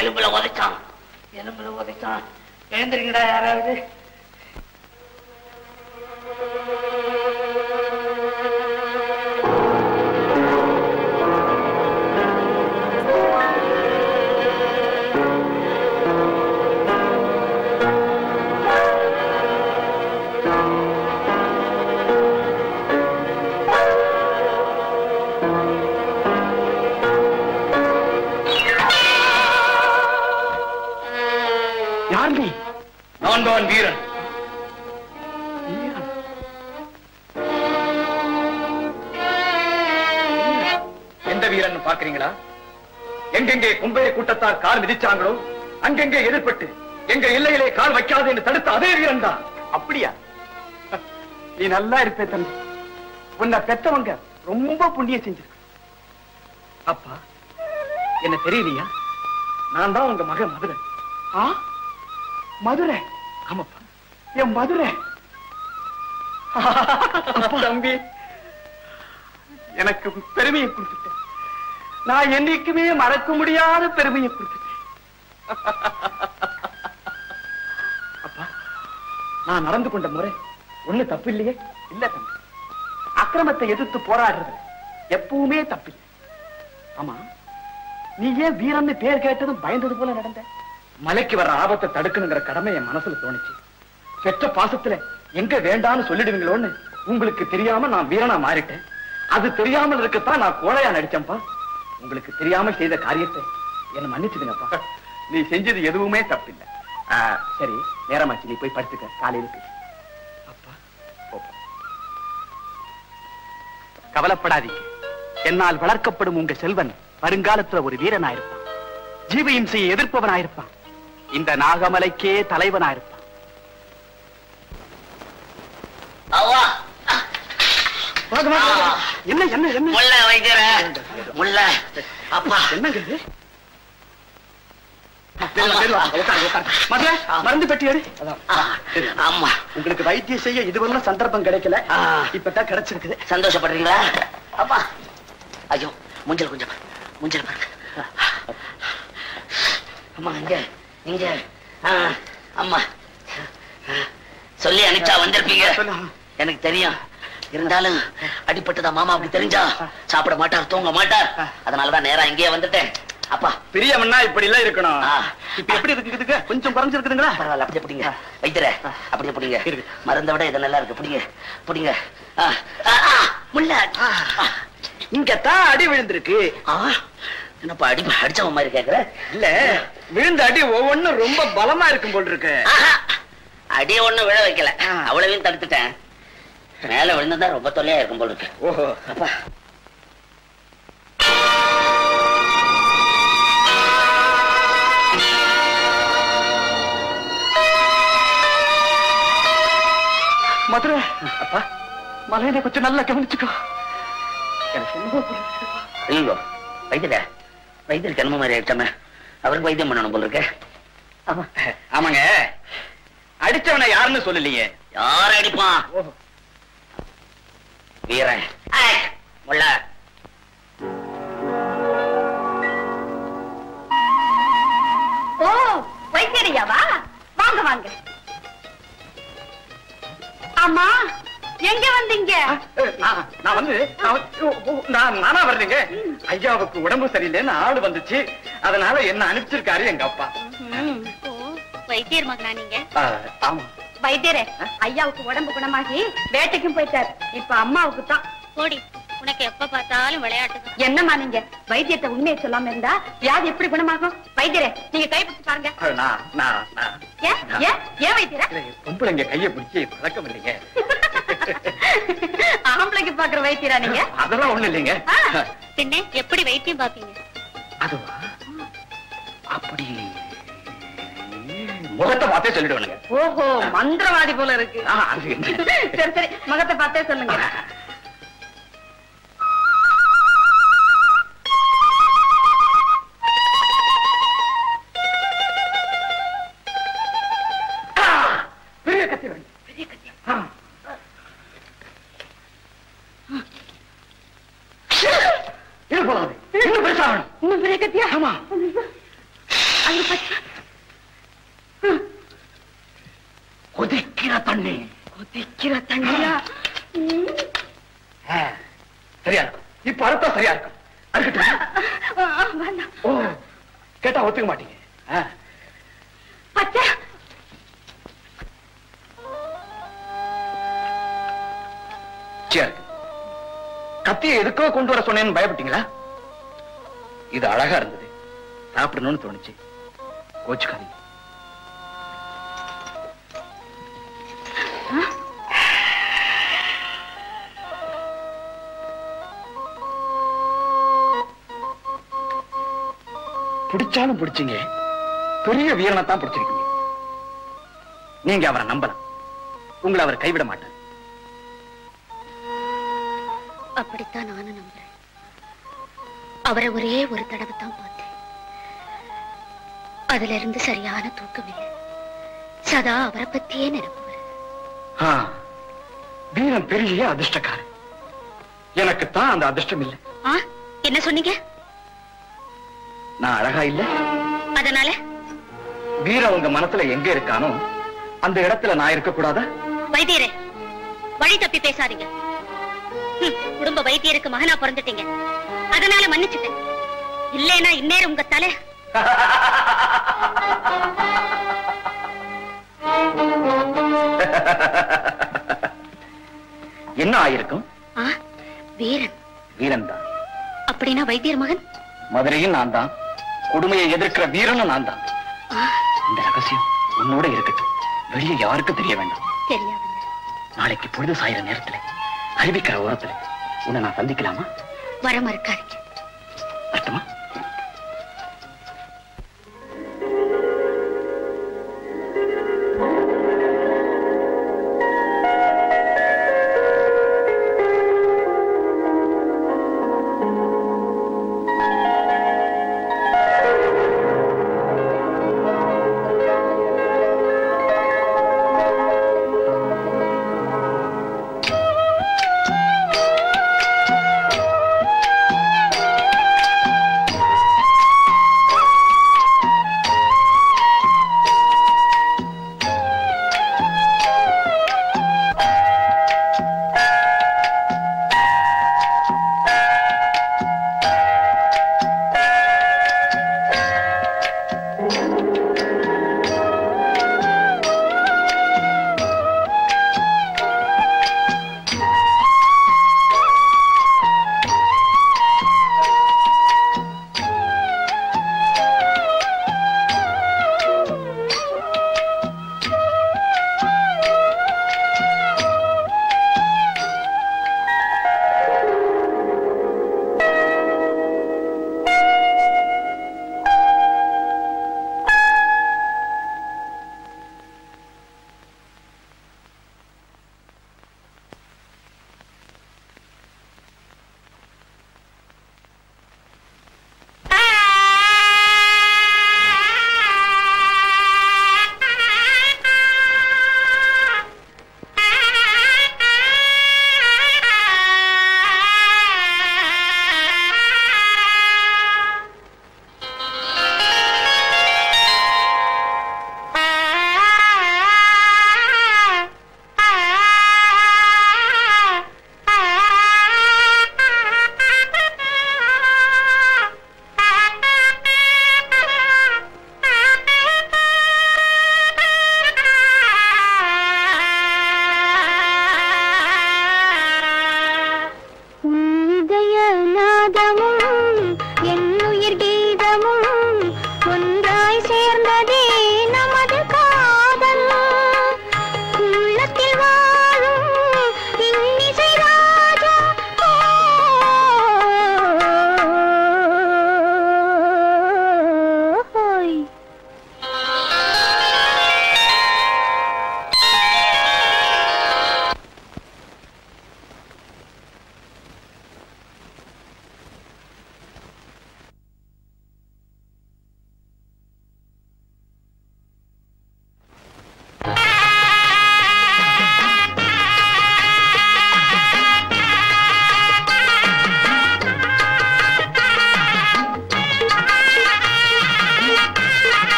எலும்புல உதைச்சான், எலும்புல உதைச்சான். எழுந்திருங்கடா யாராவது. நீதான் வீரன். எந்த வீரன் பாக்குறீங்களா? எங்கெங்கே கும்பேரி கூட்டத்தார் கால் மிதிச்சாங்களோ அங்கெங்கே எதிர்பட்டு எங்க எல்லையிலே கால் வைக்காது என்று தடுத்த அதே வீரன் தான். அப்படியா? நீ நல்லா இருப்பே தம்பி. உன்னை பெத்தவங்க ரொம்ப புண்ணியம் செஞ்சிருக்க. அப்பா, என்ன தெரியலையா? நான் தான் உங்க மகன் மதுரை. மதுரை? ஆமாப்பா, என் மதுரை. தம்பி, எனக்கு பெருமையை கொடுத்துட்டேன். நான் என்னைக்குமே மறக்க முடியாத பெருமையை கொடுத்துட்டேன். அப்பா, நான் நடந்து கொண்ட முறை ஒண்ணு தப்பு இல்லையே? இல்ல தம்பி, அக்கிரமத்தை எதிர்த்து போராடுறது எப்பவுமே தப்பில்லை. ஆமா, நீ ஏன் வீரன்னு பேர் கேட்டதும் பயந்தது போல நடந்த? மலைக்கு வர ஆபத்தை தடுக்கணுங்கிற கடமை என் மனசுல தோணுச்சு. பெற்ற பாசத்துல எங்க வேண்டான்னு சொல்லிடுவீங்களோன்னு உங்களுக்கு தெரியாம நான் வீரனா மாறிட்டேன். அது தெரியாமல் இருக்கத்தான் நான் கோழையா நடிச்சேன்ப்பா. உங்களுக்கு தெரியாம செய்த காரியத்தை என்ன மன்னிச்சுடுங்கப்பா. நீ செஞ்சது எதுவுமே தப்பில்லை. சரி, நேரமாச்சு, நீ போய் படுத்துக்க. காலையில் பேசு. அப்பா, கவலைப்படாதீங்க. என்னால் வளர்க்கப்படும் உங்க செல்வன் வருங்காலத்துல ஒரு வீரனாயிருப்பான். ஜீவ இம்சையை எதிர்ப்பவனாயிருப்பான். இந்த நாகமலைக்கே தலைவனாயிருப்பான். என்ன என்ன என்ன முல்லை வைக்கிற முல்லை. அப்பா, என்னங்க மருந்து பெட்டி எடு. ஆமா, உங்களுக்கு வைத்தியம் செய்ய இதுவரை சந்தர்ப்பம் கிடைக்கல, இப்பதான் கிடைச்சிருக்குது. சந்தோஷப்படுறீங்களா? அப்பா, ஐயோ, மூஞ்சல் கொஞ்சம் மூஞ்சல் பாருங்க. அம்மா, இங்க இங்க. அம்மா, சொல்லி அனுப்பிச்சா வந்திருப்பீங்க, எனக்கு தெரியும். இருந்தாலும் அடிப்பட்டதா மாமா அப்படி தெரிஞ்சா சாப்பிட மாட்டார், தூங்க மாட்டார். அதனாலதான் நேரா இங்கேயே வந்துட்டேன். அப்பா, பிரியம்னா இப்படி எல்லாம் இருக்கணும். இப்ப எப்படி இருக்குதுங்க? கொஞ்சம் குறைஞ்சிருக்குதுங்களா? பரவாயில்ல, அப்படியே பிடிங்க. வைத்திர, அப்படியே பிடிங்க. மருந்த விட இது நல்லா இருக்கு. பிடிங்க பிடிங்க. முல்லை, இங்கத்தான் அடி விழுந்திருக்கு. என்னப்பா அடி அடிச்சவன் மாதிரி கேக்குற? இல்ல, விழுந்த அடி ஒவ்வொன்னும் ரொம்ப பலமா இருக்கும் போல் இருக்கு. அடி ஒண்ணு விழ வைக்கல, அவ்வளவையும் தடுத்துட்டேன். மேல விழுந்ததா ரொம்ப தொல்லையா இருக்கும் போல் இருக்கு. ஓஹோ, அப்பா, மதுரை. அப்பா, மலையில கொஞ்சம் நல்லா கவனிச்சுக்கோ. எனக்கு இல்லையோ வைத்திய வைத்தியருக்கு என்னமோ மாதிரி ஆயிடுச்சாம. அவருக்கு வைத்தியம் பண்ணணும் போல் இருக்கு. ஆமாங்க, அடிச்சவனை யாருன்னு சொல்லலையே. யார் அடிப்பான்? வீரன். முல்ல, ஓ, வைத்தியரையாவா? வாங்க வாங்க. ஆமா, எங்க வந்தீங்க? நானா வரலீங்க. ஐயாவுக்கு உடம்பு சரியில்லைன்னு ஆடு வந்துச்சு, அதனால என்ன அனுப்பிச்சிருக்காரு எங்க அப்பா. வைத்தியர் மகனா நீங்க? ஆமா. வைத்தியரே, ஐயாவுக்கு உடம்பு குணமாகி வேட்டைக்கும் போயிட்டாரு. இப்ப அம்மாவுக்கு தான். போடி, உனக்கு எப்ப பார்த்தாலும் விளையாட்டு. என்னம்மா நீங்க வைத்தியத்தை உண்மையை சொல்லாம இருந்தா வியாதி எப்படி குணமாகும்? வைத்தியரே, நீங்க கைப்பிடிச்சு பாருங்க. ஏன் வைத்தியரே? பொம்பளைங்க கையை பிடிச்சி பழக்கம் இல்லைங்க. ஆம்பளைக்கு பாக்குற வைத்தியரா நீங்க? அதெல்லாம் ஒண்ணு இல்லைங்க. பின்ன எப்படி வைத்தியம் பாப்பீங்க? அதுவா, அப்படி முகத்தை பார்த்தே சொல்லிடுவானுங்க. ஓஹோ, மந்திரவாதி போல இருக்கு. சரி சரி, முகத்தை பார்த்தே சொல்லுங்க. பெரிய கத்தி வேணும். பெரிய கத்தி. இது போலாது. இன்னும் பெருசாகணும். இன்னும் பெரிய கத்தியா? ஆமா. அது பச்சை. கொதிக்கிற தண்ணி. கொதிக்கிற தண்ணியா? சரியா இருக்கும். இப்ப அறுத்தா சரியா இருக்கும். அறுக்கட்டும். ஓ, கேட்டா ஒத்துக்க மாட்டீங்க. பச்சை. சரி, கத்தியை எதுக்கோ கொண்டு வர சொன்னேன்னு பயப்பட்டீங்களா? இது அழகா இருந்தது, சாப்பிடணும்னு தோணுச்சு. கோச்சுக்காதீங்க. பிடிச்சாலும் பிடிச்சீங்க, பெரிய வீரனைத்தான் பிடிச்சிருக்கீங்க. நீங்க அவரை நம்பலாம், உங்களை அவர் கைவிட மாட்டார். அப்படித்தான் நானும் நம்புறேன். அவரை ஒரே ஒரு தடவை தான் பார்த்தேன். அதுல இருந்து சரியான தூக்கம் இல்லை. சதா அவரை பத்தியே நினைப்பு வருது. வீரன் பெரிய அதிர்ஷ்டக்காரன். எனக்கு தான் அந்த அதிர்ஷ்டம் இல்லை. என்ன சொன்னீங்க? நான் அழகா இல்ல, அதனால வீரன் உங்க மனசுல எங்க இருக்கானோ அந்த இடத்துல நான் இருக்க கூடாதா? வைத்தியரே, வழி தப்பி பேசாதீங்க. குடும்ப வைத்தியருக்கு மகனா பிறந்துட்டீங்க, அதனால மன்னிச்சுட்டேன். இல்லைன்னா இந்நேரம் உங்க தலை என்ன ஆயிருக்கும்? வீரன். வீரன் தான். அப்படின்னா வைத்தியர் மகன்? மதுரையும் நான் தான், கொடுமையை எதிர்க்கிற வீரனும் நான் தான். இந்த ரகசியம் உன்னோட இருக்கட்டும், வெளியே யாருக்கும் தெரிய வேண்டாம். தெரியாதுங்க. நாளைக்கு பொழுது சாயிர நேரத்துல அறிவிக்கிற ஓரத்துல உன்னை நான் சந்திக்கலாமா? வர மறுக்காதீங்க. கஷ்டமா?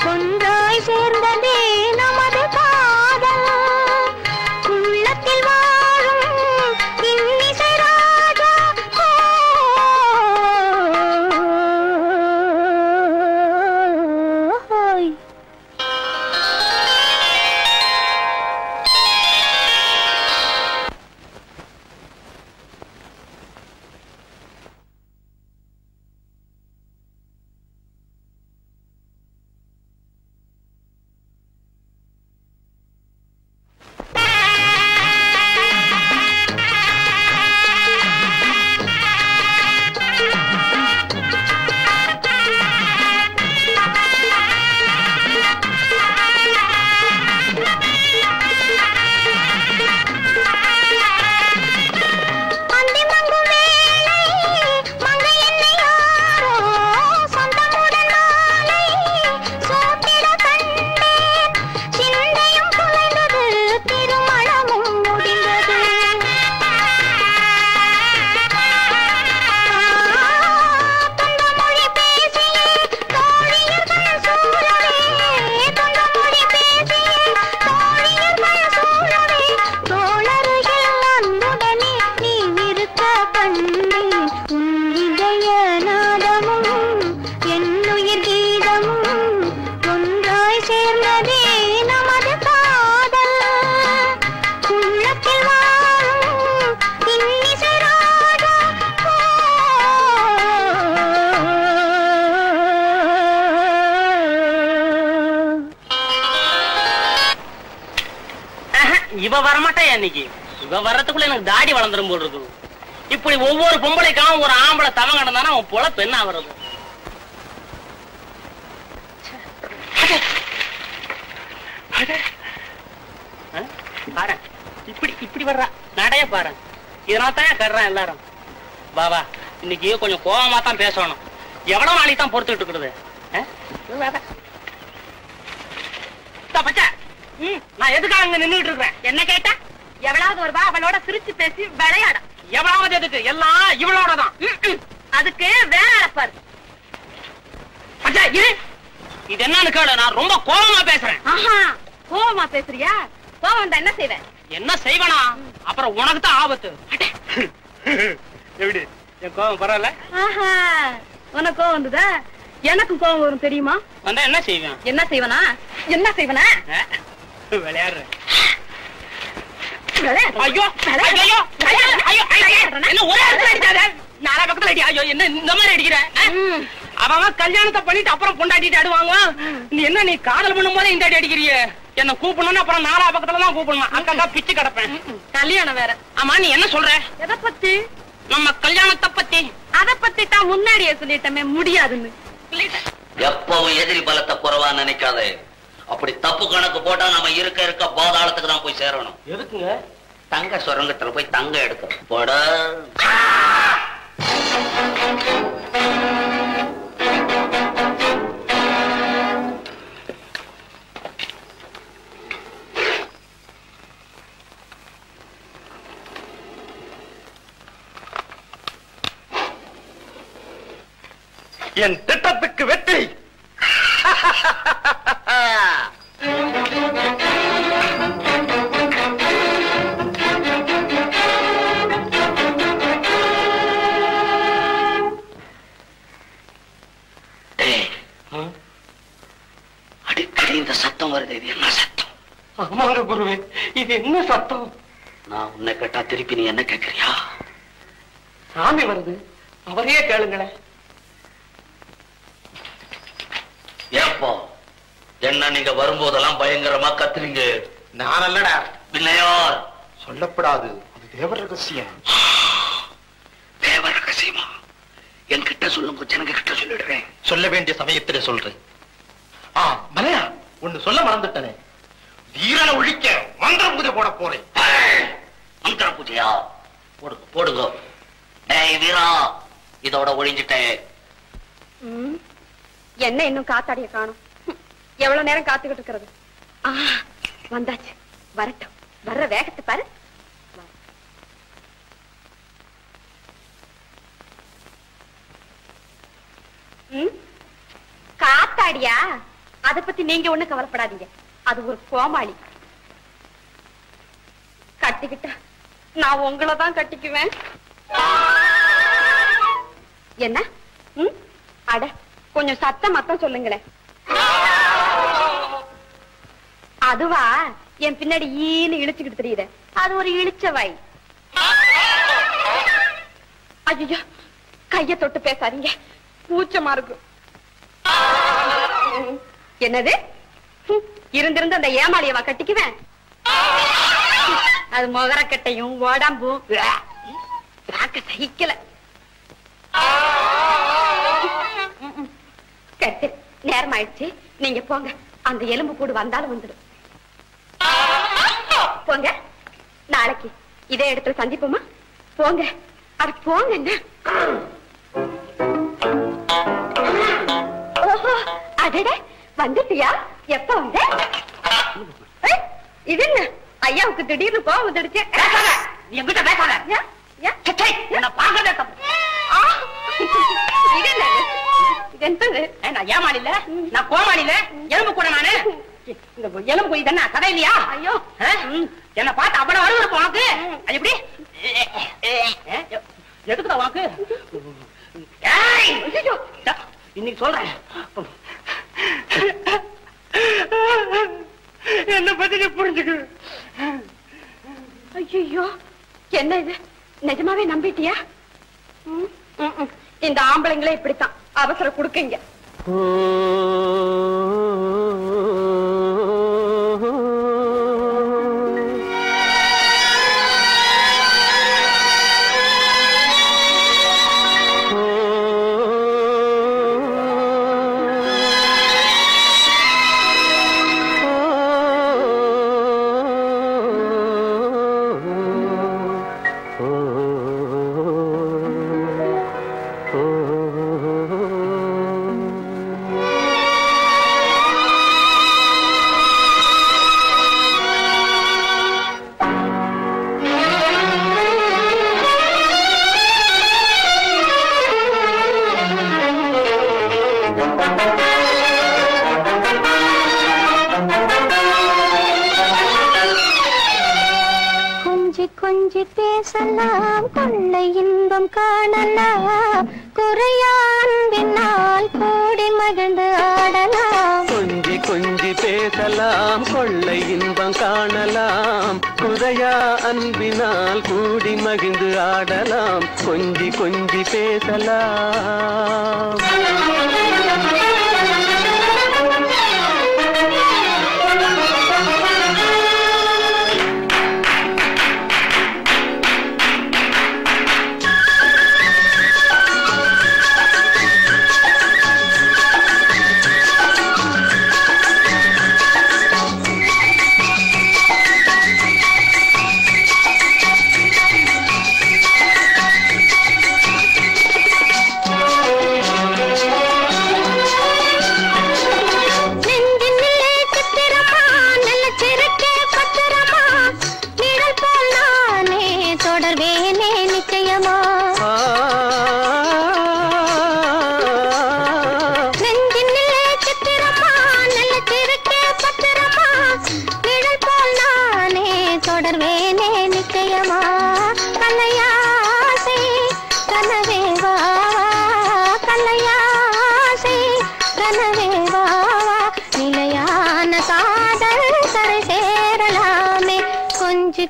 ஒன்றாய் இவ வரமாட்டா இன்னைக்கு. இவ வர்றதுக்குள்ள எனக்கு தாடி வளர்ந்துரும் போல் இருக்கு. இப்படி ஒவ்வொரு பொம்பளைக்காவும் ஒரு ஆம்பளை தவம் கிடந்தானா அவன் பொழப்பு என்ன ஆகுறது? பாரு இப்படி இப்படி வர்றா நடைய பாரு. இதனால தான் கடுறான் எல்லாரும். பாபா இன்னைக்கு கொஞ்சம் கோபமா தான் பேசணும். எவ்வளவு நாளைக்கு தான் பொறுத்துக்கிட்டு இருக்கிறது? நான் எதுக்காக அங்க நின்றுட்டு இருக்கிறேன்? என்ன கேட்டா எவ்வளவு வருவா அவளோட சிரிச்சு பேசி விளையாட. எவ்வளவு எதுக்கு? எல்லாம் இவளோட தான். அதுக்கு வேற அழைப்பாரு. இது என்னன்னு கேளு. நான் ரொம்ப கோபமா பேசுறேன். கோபமா பேசுறியா? கோபம் தான் என்ன செய்வேன்? என்ன செய்வனா? அப்புறம் உனக்கு தான் ஆபத்து. எப்படி என் கோபம் பரவாயில்ல? உனக்கு கோபம் வந்ததா? எனக்கும் கோபம் வரும் தெரியுமா? வந்தா என்ன செய்வேன்? என்ன செய்வனா? என்ன செய்வனா? விளையாடுறேன். ஐயோ என்ன ஒரே இடத்துல அடிக்காத. நாலா பக்கத்துல அடி. ஐயோ என்ன இந்த மாதிரி அடிக்கிற? அவன் கல்யாணத்தை பண்ணிட்டு அப்புறம் பொண்டாட்டிட்டு ஆடுவாங்க. நீ என்ன நீ காதல் பண்ணும் போதே இந்த அடி அடிக்கிறிய? என்ன கூப்பிடணும் அப்புறம் நாலா பக்கத்துல தான் கூப்பிடணும். அக்கா பிச்சு கிடப்பேன். கல்யாணம் வேற. ஆமா நீ என்ன சொல்ற? எதை பத்தி? நம்ம கல்யாணத்தை பத்தி. அத பத்தி தான் முன்னாடியே சொல்லிட்டமே முடியாதுன்னு. எப்பவும் எதிரி பலத்தை குறைவா நினைக்காதே. அப்படி தப்பு கணக்கு போட்டா நம்ம இருக்க இருக்க பாதாளத்துக்கு தான் போய் சேரணும். எதுக்குங்க? தங்க சுரங்கத்துல போய் தங்க எடுக்க போட. என் திட்டத்துக்கு வெற்றி. அடிக்கடி இந்த சத்தம் வருது. இது என்ன சத்தம்? ஆமாங்க குருவே, இது என்ன சத்தம்? நான் உன்னை கேட்டா திருப்பி நீ என்ன கேட்கறியா? சாமி வருது, அவரையே கேளுங்களேன். ஏப்போ என்ன நீங்க வரும்போதெல்லாம் பயங்கரமா கத்துறீங்க? நான் அல்லடா. பின்னையார்? சொல்லப்படாது, அது தேவ ரகசியம். தேவ ரகசியமா? என்கிட்ட சொல்லுங்க, ஜனங்க கிட்ட சொல்லிடுறேன். சொல்ல வேண்டிய சமயத்திலே சொல்றேன். மலையா ஒண்ணு சொல்ல மறந்துட்டனே. வீரனை ஒழிக்க மந்திர பூஜை போட போறேன். மந்திர பூஜையா? போடுங்க போடுங்க. டேய் வீரா, இதோட ஒழிஞ்சிட்டேன். என்ன இன்னும் காத்தாடிய காணும்? எவ்வளவு நேரம் காத்துக்கிட்டு இருக்கிறது? வந்தாச்சு, வரட்டும். வர்ற வேகத்தை பாரு. காத்தாடியா? அதை பத்தி நீங்க ஒண்ணு கவலைப்படாதீங்க. அது ஒரு கோமாளி. கட்டிக்கிட்டா நான் உங்களை தான் கட்டிக்குவேன். என்ன? அட கொஞ்சம் சத்தம் மத்தம் சொல்லுங்களேன். அதுவா என் பின்னாடி ஈன்னு இழுச்சுக்கிட்டு தெரியுது. அது ஒரு இழுச்சவாய். ஐயோ, கைய தொட்டு பேசாதீங்க, கூச்சமா இருக்கு. என்னது? இருந்திருந்து அந்த ஏமாளியவா கட்டிக்குவேன். அது மொகரக்கட்டையும் உடம்பும் சகிக்கல. நேரம் ஆயிடுச்சு, நீங்க போங்க. அந்த எலும்பு கூடு வந்தாலும் வந்துடும். போங்க, நாளைக்கு இதே இடத்துல சந்திப்போமா? போங்க, அட போங்க. என்ன? ஓஹோ, அடடே வந்துட்டியா? எப்ப வந்த? இது என்ன ஐயாவுக்கு திடீர்னு கோவம் வந்துடுச்சு. என்கிட்ட பேசாத. நான் ஏமாளில, நான் கோமாளில, எலும்பு கூட நானு. இந்த எலும்பு இது என்ன கதை இல்லையா? ஐயோ, என்ன பார்த்து அவ்வளவு வருவது உனக்கு? அது எப்படி? எதுக்குடா உனக்கு? இன்னைக்கு சொல்றேன். என்ன பத்தி நீ புரிஞ்சுக்க. ஐயோ, என்ன இது? நிஜமாவே நம்பிட்டியா? இந்த ஆம்பளைங்களே இப்படித்தான் அவசரம் கொடுக்கீங்க. கொஞ்சி பேசலாம், கொள்ளை இன்பம் காணலாம், குறையா அன்பினால் கூடி மகிழ்ந்து ஆடலாம். கொஞ்சி கொஞ்சி பேசலாம், கொள்ளை இன்பம் காணலாம், குறையா அன்பினால் கூடி மகிழ்ந்து ஆடலாம். கொஞ்சி கொஞ்சி பேசலாம்.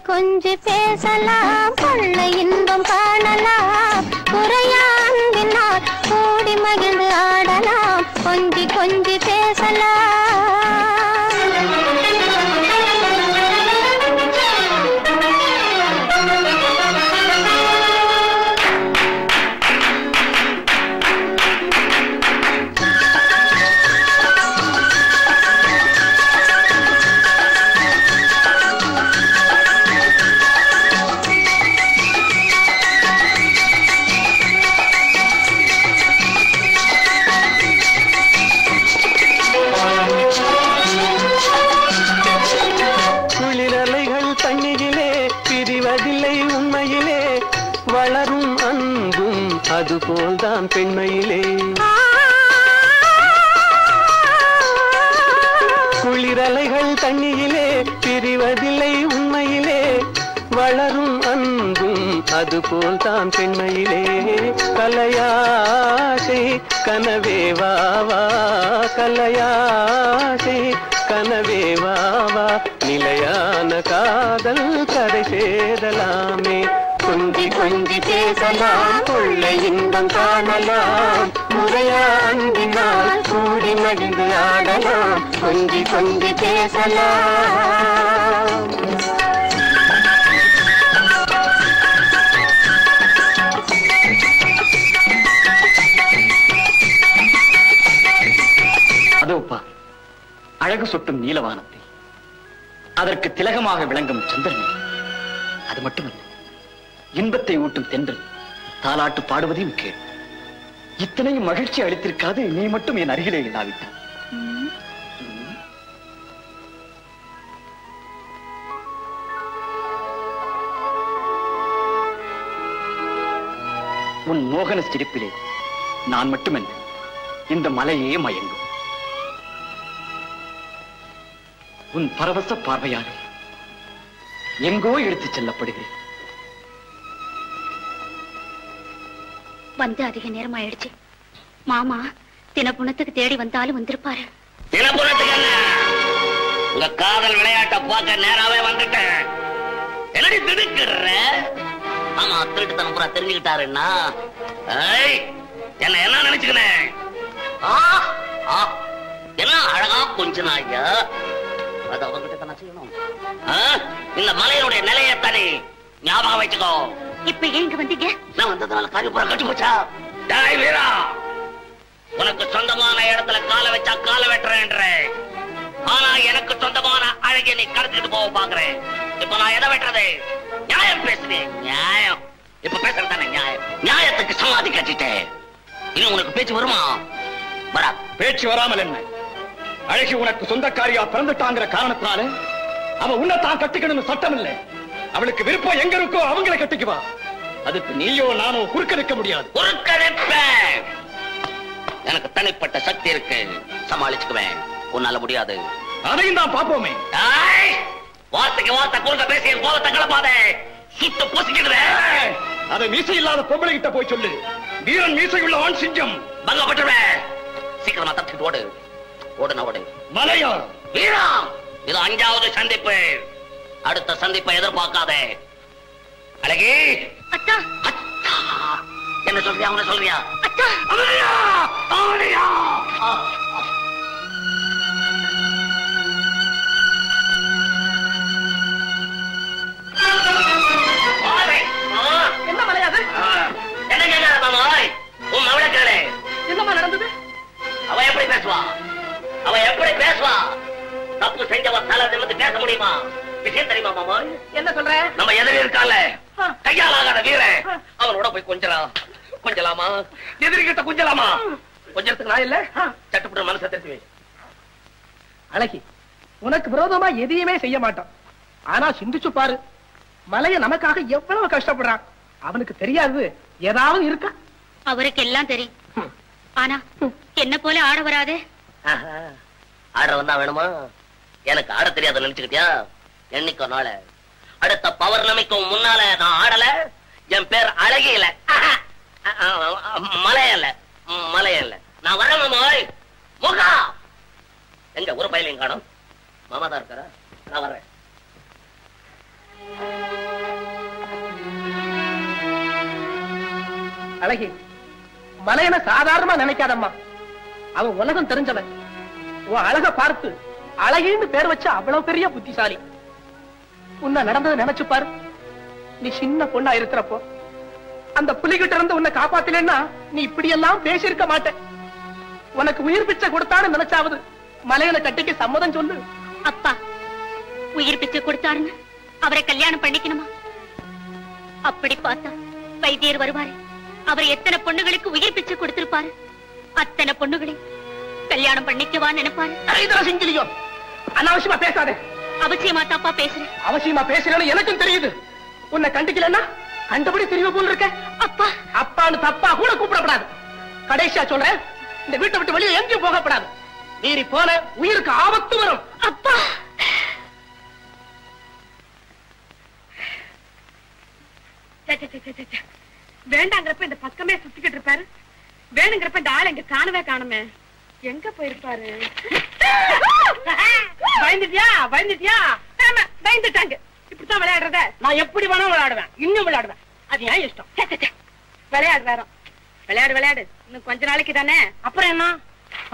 கொஞ்சி பேசலாம், கொள்ளை இன்பம் காணலாம், குறையா அன்பினால் கூடி மகிழ்ந்து ஆடலாம். கொஞ்சி கொஞ்சி பேசலாம். அதுபோல்தான் பெண்மையிலே குளிரலைகள் தண்ணியிலே பிரிவதில்லை உண்மையிலே வளரும் அன்பும் அதுபோல்தான் பெண்மையிலே. கலையாசை கனவே வாவா, கலையாசை கனவே வாவா, நிலையான காதல் கரை சேரலாமே. கொஞ்சி கொஞ்சி பேசலாம், கொள்ளை இன்பம் காணலாம், முறையா அன்பினால் கூடி மகிழ்ந்து ஆடலாம். கொஞ்சி கொஞ்சி பேசலாம். அதோப்பா அழகு சொட்டும் நீலவானத்தை, அதற்கு திலகமாக விளங்கும் சந்திரனை, அது மட்டுமல்ல இன்பத்தை ஊட்டும் தென்றல் தாலாட்டு பாடுவதையும் கேள். இத்தனையும் மகிழ்ச்சி அளித்திருக்காது நீ மட்டும் என் அருகிலே இல்லாவிட்டாய். உன் மோகன சிரிப்பிலே நான் மட்டுமல்ல இந்த மலையே மயங்கும். உன் பரவச பார்வையாலே எங்கோ எடுத்துச் செல்லப்படுகிறேன். வந்து அதிக நேரம் ஆயிடுச்சு. மாமா தினப்புணத்துக்கு தேடி வந்தாலும் வந்திருப்பாரு. தினப்புணத்துக்கு என்ன? உங்க காதல் விளையாட்ட பார்க்க நேராவே வந்துட்டேன். என்னடி திடுக்கிற? ஆமா, திருட்டுத்தனம் பூரா தெரிஞ்சுக்கிட்டாருன்னா என்ன என்ன நினைச்சுக்கிறேன்? என்ன அழகா கொஞ்ச நாயா அது அவங்கிட்ட தானே செய்யணும். இந்த மலையினுடைய நிலையத்தானே ஞாபகம் வச்சுக்கோ. இப்ப ஏன் இங்க வந்தீங்க? நான் வந்ததுனால காரியப்புறம் கட்டி போச்சா? வீரா, உனக்கு சொந்தமான இடத்துல காலை வச்சா காலை வெட்டுறேன்ற. ஆனா எனக்கு சொந்தமான அழகிய நீ கடத்திட்டு போக பாக்குறேன். இப்ப நான் எதை வெட்டுறது? நியாயம் பேசுறேன். நியாயம் இப்ப பேசுறது தானே நியாயம். நியாயத்துக்கு சமாதி கட்டிட்டேன். இன்னும் உனக்கு பேச்சு வருமா? வரா. பேச்சு வராமல் என்ன? அழகி உனக்கு சொந்தக்காரியா பிறந்துட்டாங்கிற காரணத்தினால அவ உன்னைத்தான் கட்டிக்கணும்னு சட்டம் இல்லை. அவளுக்கு விருப்பம் எங்க இருக்கோ அவங்களை கட்டிக்குவா. அதுக்கு நீயோ நானோ குறுக்க நிற்க முடியாது. குறுக்க நிற்ப எனக்கு தனிப்பட்ட சக்தி இருக்கு, சமாளிச்சுக்குவேன். உன்னால முடியாது. அதையும் தான் பாப்போமே. வார்த்தைக்கு வார்த்தை குறுக்க பேசி கோபத்தை கிளப்பாதே. சுட்டு பூசிக்கிடுவேன். அதை மீசை இல்லாத பொம்பளை கிட்ட போய் சொல்லு. வீரன் மீசை உள்ள ஆண் சிங்கம். பங்கப்பட்டுவேன். சீக்கிரமா தப்பிட்டு ஓடு. ஓடுன ஓடு. மலையா வீரா, இது 5வது சந்திப்பு. அடுத்த சந்திப்பை எதிர்பார்க்காதே. அழகி, அத்தா அத்தா என்ன சொல்றியா? அவனை சொல்றியா? அத்தா அவனையா அவனையா என்ன மலையாது? என்ன கேட்க? உன் மவளை கேளு. என்னமா நடந்தது? அவ எப்படி பேசுவா? அவ எப்படி பேசுவா? தப்பு செஞ்சவ தலை நிமிர்ந்து பேச முடியுமா? விஷயம் தெரியுமா மாமா? என்ன சொல்ற? நம்ம எதிரி இருக்கால, கையால் ஆகாத வீரன், அவனோட போய் கொஞ்சலாம். கொஞ்சலாமா? எதிரிகிட்ட கொஞ்சலாமா? கொஞ்சத்துக்கு நான் இல்ல. சட்டுப்பட்டு மனசை திருத்தி வை. அழகி, உனக்கு விரோதமா எதையுமே செய்ய மாட்டான். ஆனா சிந்திச்சு பாரு, மலைய நமக்காக எவ்வளவு கஷ்டப்படுறான். அவனுக்கு தெரியாது ஏதாவது இருக்கா? அவருக்கு எல்லாம் தெரியும். ஆனா என்ன போல ஆட வராதே. ஆடுறவன் தான் வேணுமா? எனக்கு ஆட தெரியாத நினைச்சுக்கிட்டியா? என்னைக்கோ நாள அடுத்த பௌர்ணமிக்கும் முன்னால நான் ஆடல. என் பேர் அழகியில, மலையல்ல, மலையல்ல. நான் வரேன் மாமாய். முகா எங்க ஒரு பயிலையும் காணும். மாமா தான் இருக்காரா? நான் வர்றேன். அழகி, மலையனை சாதாரணமா நினைக்காதம்மா. அவன் உலகம் தெரிஞ்சவன். உன் அழக பார்த்து அழகின்னு பேர் வச்ச அவ்வளவு பெரிய புத்திசாலி. உன்னை நடந்ததை நினைச்சு பாரு. நீ சின்ன பொண்ணா இருக்கிறப்போ அந்த புலிகிட்ட இருந்து உன்னை காப்பாத்தினா நீ இப்படி எல்லாம் பேசியிருக்க மாட்ட. உனக்கு உயிர் பிச்சை கொடுத்தான்னு நினைச்சாவது மலையனை கட்டிக்கு சம்மதம் சொல்லு. அப்பா உயிர் பிச்சை கொடுத்தாருன்னு அவரை கல்யாணம் பண்ணிக்கணுமா? அப்படி பார்த்தா வைத்தியர் வருவாரு. அவர் எத்தனை பொண்ணுகளுக்கு உயிர் பிச்சை கொடுத்திருப்பாரு. அத்தனை பொண்ணுகளை கல்யாணம் பண்ணிக்கவா நினைப்பாரு. சிங்கிலியோ, அனாவசியமா பேசாதே. அவசியமா தாப்பா பேசுறேன். அவசியமா பேசுறேன்னு எனக்கும் தெரியுது. உன்னை கண்டிக்கலன்னா கண்டுபிடி தெரியும் போல் இருக்க. அப்பா அப்பான்னு தப்பா கூட கூப்பிடப்படாது. கடைசியா சொல்றேன், இந்த வீட்டை விட்டு வெளியே எங்கேயும் போகப்படாது. மீறி போன உயிருக்கு ஆபத்து வரும். அப்பா வேண்டாங்கிறப்ப இந்த பக்கமே சுத்திக்கிட்டு இருப்பாரு. வேணுங்கிறப்ப இந்த ஆள் எங்க காணவே காணுமே. எங்க போயிருப்பாரு? பயந்துட்டியா? பயந்துட்டியா? ஆமா, பயந்துட்டாங்க. இப்படித்தான் விளையாடுறத. நான் எப்படி வேணா விளையாடுவேன். இன்னும் விளையாடுவேன். அது ஏன் இஷ்டம். விளையாடு வேற விளையாடு விளையாடு. இன்னும் கொஞ்ச நாளைக்கு தானே. அப்புறம் என்ன?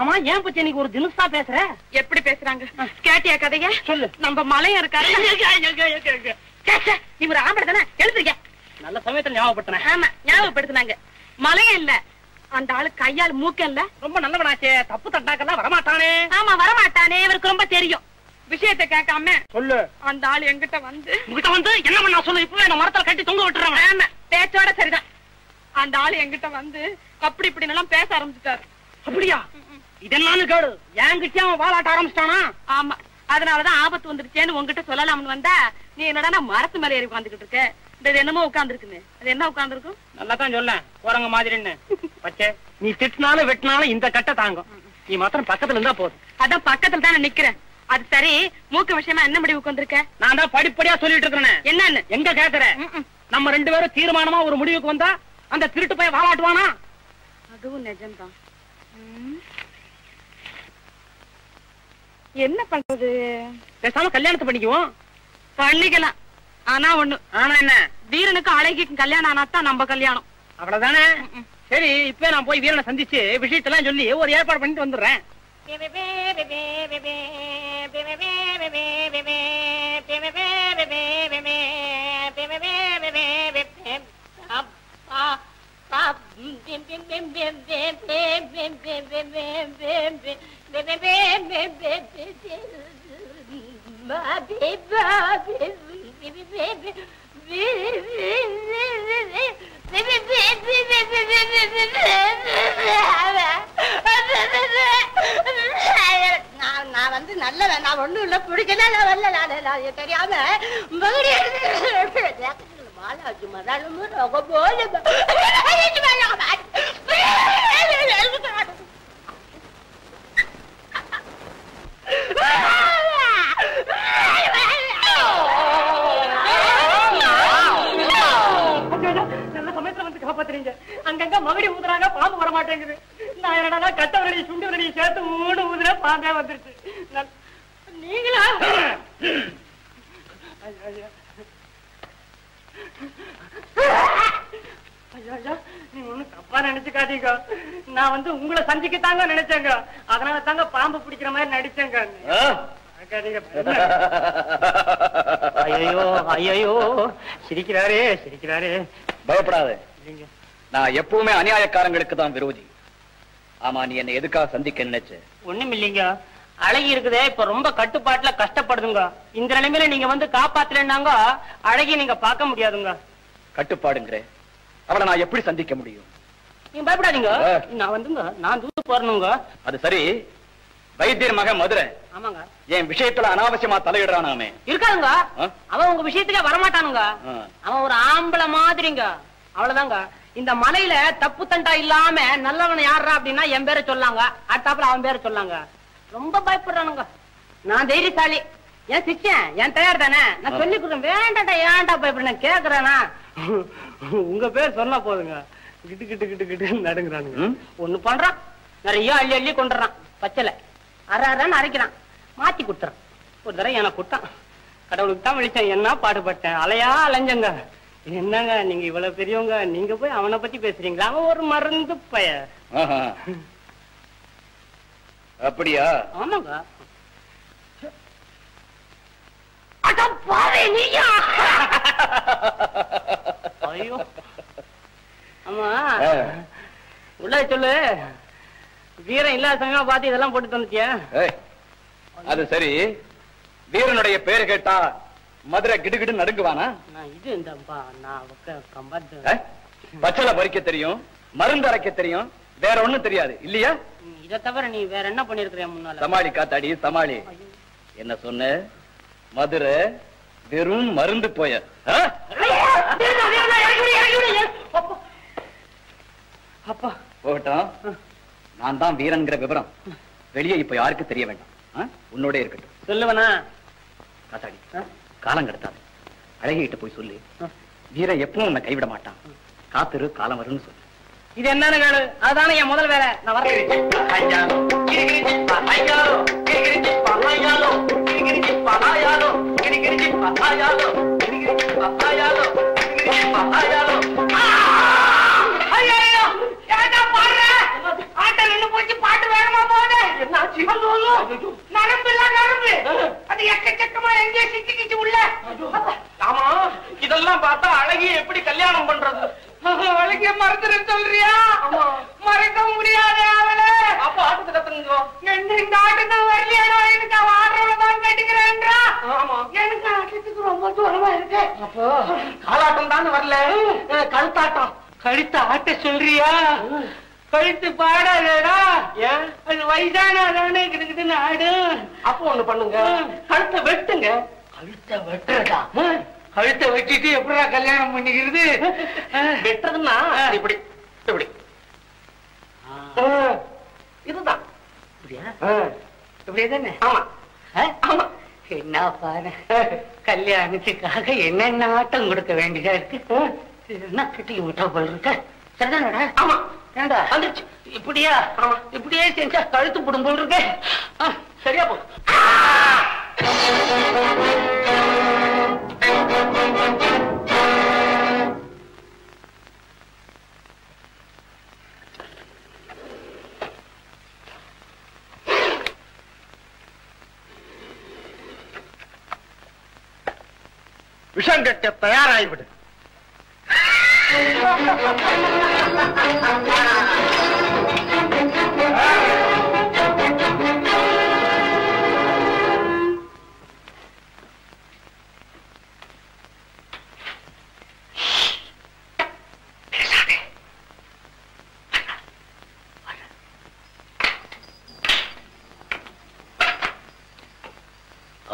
ஆமா, ஏன் பத்தி இன்னைக்கு ஒரு தினசா பேசுற? எப்படி பேசுறாங்க கேட்டியா? கதைய சொல்லு. நம்ம மலையா இருக்காரு. இவர் ஆம்பளை தானே? எழுதுறீங்க. நல்ல சமயத்துல ஞாபகப்படுத்தின. ஆமா, ஞாபகப்படுத்தினாங்க. மலையம் இல்ல, அந்த ஆளு கையால் மூக்க இல்ல. ரொம்ப நல்லவனாச்சே. தப்பு தட்டாக்கெல்லாம் வரமாட்டானே. ஆமா, வரமாட்டானே. இவருக்கு ரொம்ப தெரியும். விஷயத்தை கேட்காம சொல்லு. அந்த ஆளு எங்கிட்ட வந்து என்ன பண்ண சொல்லு. இப்பவே நான் மரத்துல கட்டி தொங்க விட்டுறேன். ஆமா, பேச்சோட சரிதான். அந்த ஆளு எங்கிட்ட வந்து அப்படி இப்படி எல்லாம் பேச ஆரம்பிச்சுட்டாரு. அப்படியா? இதெல்லாம் கேடு. என்கிட்ட அவன் வாழாட்ட ஆரம்பிச்சிட்டானா? ஆமா, அதனாலதான் ஆபத்து வந்துருச்சேன்னு உங்ககிட்ட சொல்லலாம்னு வந்தா நீ என்னடா மரத்து மேல ஏறி உட்காந்துக்கிட்டு இருக்க. இது என்னமோ உட்கார்ந்துருக்குன்னு. அது என்ன உட்கார்ந்துருக்கும்? நல்லா தான் சொல்ல போறங்க மாதிரின்னு. பச்சே, நீ திட்டினாலும் வெட்டினாலும் இந்த கட்டை தாங்கும். நீ மாத்திரம் பக்கத்துல இருந்தா போதும். அதான் பக்கத்துல தானே நிக்கிறேன். அது சரி, மூக்க விஷயமா என்ன முடிவுக்கு வந்திருக்க? நான் தான் படிப்படியா சொல்லிட்டு இருக்கிறேன். என்னன்னு எங்க கேக்குற? நம்ம 2 பேரும் தீர்மானமா ஒரு முடிவுக்கு வந்தா அந்த திருட்டு போய் வாலாட்டுவானா? அதுவும் நிஜம்தான். என்ன பண்றது? பேசாம கல்யாணத்தை பண்ணிக்குவோம். பண்ணிக்கலாம். ஆனா ஒண்ணு. ஆனா என்ன? வீரனுக்கு அழகிக்கும் கல்யாணம் ஆனாத்தான் நம்ம கல்யாணம். அவ்வளவுதானே? சரி, இப்ப நான் போய் வீரனை சந்திச்சு விஷயத்தெல்லாம் சொல்லி ஒரு ஏற்பாடு பண்ணிட்டு வந்துடுறேன். நான் வந்து நல்லவன், நான் ஒண்ணும் இல்ல, பிடிக்கல, வரல, நான் தெரியாம மாலாஜி மதாலும் போல நல்ல சமயத்துல வந்து காப்பாத்துறீங்க. அங்கங்க மகுடி ஊதுறாங்க, பாம்பு வர மாட்டேங்குது. நான் என்னடா கட்ட வரடி சுண்டி வரடி சேர்த்து ஊதுற பாம்பே வந்துருச்சு. நீங்களா? நீங்க ஒண்ணு தப்பா நினைச்சுக்காதீங்க. நான் வந்து உங்களை சந்திக்கத்தாங்க நினைச்சேங்க. அதனால தாங்க பாம்பு பிடிக்கிற மாதிரி நடிச்சேங்க. ஐயோ ஐயோ, சிரிக்கிறாரே சிரிக்கிறாரே. பயப்படாத, நான் எப்பவுமே அநியாயக்காரங்களுக்கு தான் விரோதி. ஆமா, நீ என்ன எதுக்காக சந்திக்க நினைச்ச? ஒண்ணும் இல்லைங்க, அழகி இருக்குதே இப்ப ரொம்ப கட்டுப்பாட்டுல கஷ்டப்படுதுங்க. இந்த நிலைமையில நீங்க வந்து காப்பாத்தலன்னாங்க அழகி நீங்க பார்க்க முடியாதுங்க. கட்டுப்பாடுங்கிற அவளை நான் எப்படி சந்திக்க முடியும்? நீங்க பயப்படாதீங்க, நான் வந்துங்க நான் தூத்து போறணுங்க. அது சரி, வைத்தியர் மகன் மதுரை ஆமாங்க என் விஷயத்துல அனாவசியமா தலையிடுறானாமே. இருக்காதுங்க, அவன் உங்க விஷயத்துக்கே வரமாட்டானுங்க. அவன் ஒரு ஆம்பளை மாதிரிங்க, அவ்வளவுதாங்க. இந்த மலையில தப்பு தண்டா இல்லாம நல்லவனை யாரா அப்படின்னா என் பேரை சொல்லாங்க, அடுத்தாப்புல அவன் பேரை சொல்லாங்க. ரொம்ப பயப்படுறானுங்க. நான் தைரியசாலி, என் சிஷ்யன், என் தயார் தானே, நான் சொல்லி கொடுறேன். வேண்டாண்டா, ஏன்டா பயப்படுறேன் கேக்குறானா? உங்க பேர் சொன்னா போதுங்க, கிட்டு கிட்டு கிட்டு கிட்டு நடுங்குறானுங்க. ஒண்ணு பண்றான், நிறைய அள்ளி அள்ளி கொண்டுறான். பச்சலை அறான்னு அரைக்கிறான், மாத்தி குடுத்துறான். ஒரு தடவை எனக்கு குட்டான், கடவுளுக்கு தான் விழிச்சேன். என்ன பாடுபட்டேன், அலையா அலைஞ்சங்க. என்னங்க நீங்க இவ்வளவு பெரியவங்க, நீங்க போய் அவனை பத்தி பேசுறீங்களா? அவன் ஒரு மருந்து பய. அப்படியா? ஆமாங்க. ஐயோ ஆமா, உள்ள சொல்லு. வீரன் இல்லாத சமயமா பார்த்து இதெல்லாம் போட்டு தந்துச்சியா? அது சரி, வீரனுடைய பேரு கேட்டா மதுரை கிடுகிடு நடுங்குவானா? இது இந்த பச்சளை பறிக்க தெரியும், மருந்து அரைக்க தெரியும், வேற ஒண்ணும் தெரியாது இல்லையா? இதை தவிர நீ வேற என்ன பண்ணிருக்கிற முன்னால? சமாளி காத்தாடி சமாளி. என்ன சொன்ன? மதுரை வெறும் மருந்து போய. அப்பா போகட்டும், நான் தான் வீரன்கிற விவரம் வெளியே இப்ப யாருக்கு தெரிய வேண்டாம். உன்னோட இருக்கட்டும். சொல்லுவனா? காத்தாடி காலம் கடத்தாது, அழகிட்ட போய் சொல்லி வீரன் எப்பவும் உன்னை கைவிட மாட்டான், காத்திரு காலம் வரும்னு சொல்லு. இது என்னன்னு கேளு, அதுதானே என் முதல் வேலை. நான் வரேன். பாட்டு வேணுமா போகுது? நரம்பு இல்ல நரம்பு, அது எக்கச்சக்கமா எங்கே சிக்கிக்கிச்சு உள்ள. ஆமா, இதெல்லாம் பார்த்தா அழகிய எப்படி கல்யாணம் பண்றது? அழகிய மறந்துன்னு சொல்றியா? மறக்க முடியாது அவளை. அப்ப ஆட்டத்தை கத்துங்க. இந்த ஆட்டத்தான் வரலையா? எனக்கு அவ ஆடுறவளதான் கேட்டுக்கிறேன்றா. எனக்கு ஆட்டத்துக்கு ரொம்ப தூரமா இருக்கு. அப்போ காலாட்டம் தான் வரல, கழுத்தாட்டம். கழுத்து ஆட்ட சொல்றியா? கழுத்து பாடாதேடா. ஏன்? அது வயசானே கிட்ட ஆடு. அப்போ ஒண்ணு பண்ணுங்க, கழுத்தை வெட்டுங்க. கழுத்தை வெட்டுறதா? கழுத்தை வெட்டிட்டு எப்படா கல்யாணம் பண்ணிக்கிறது? வெட்டுறதுன்னா இப்படி இப்படி, இதுதான். இப்படியே தானே? ஆமா ஆமா. என்ன பாரு, கல்யாணத்துக்காக என்னென்ன ஆட்டம் கொடுக்க வேண்டியதா இருக்கு. என்ன கிட்டி விட்டா போல இருக்க. சரிதானடா? ஆமா. ஏண்டா வந்துருச்சு. இப்படியா? இப்படியே செஞ்சா கழுத்து போடும் போல் இருக்கு. சரியா போ. விஷம் கட்ட தயாராகிவிடு.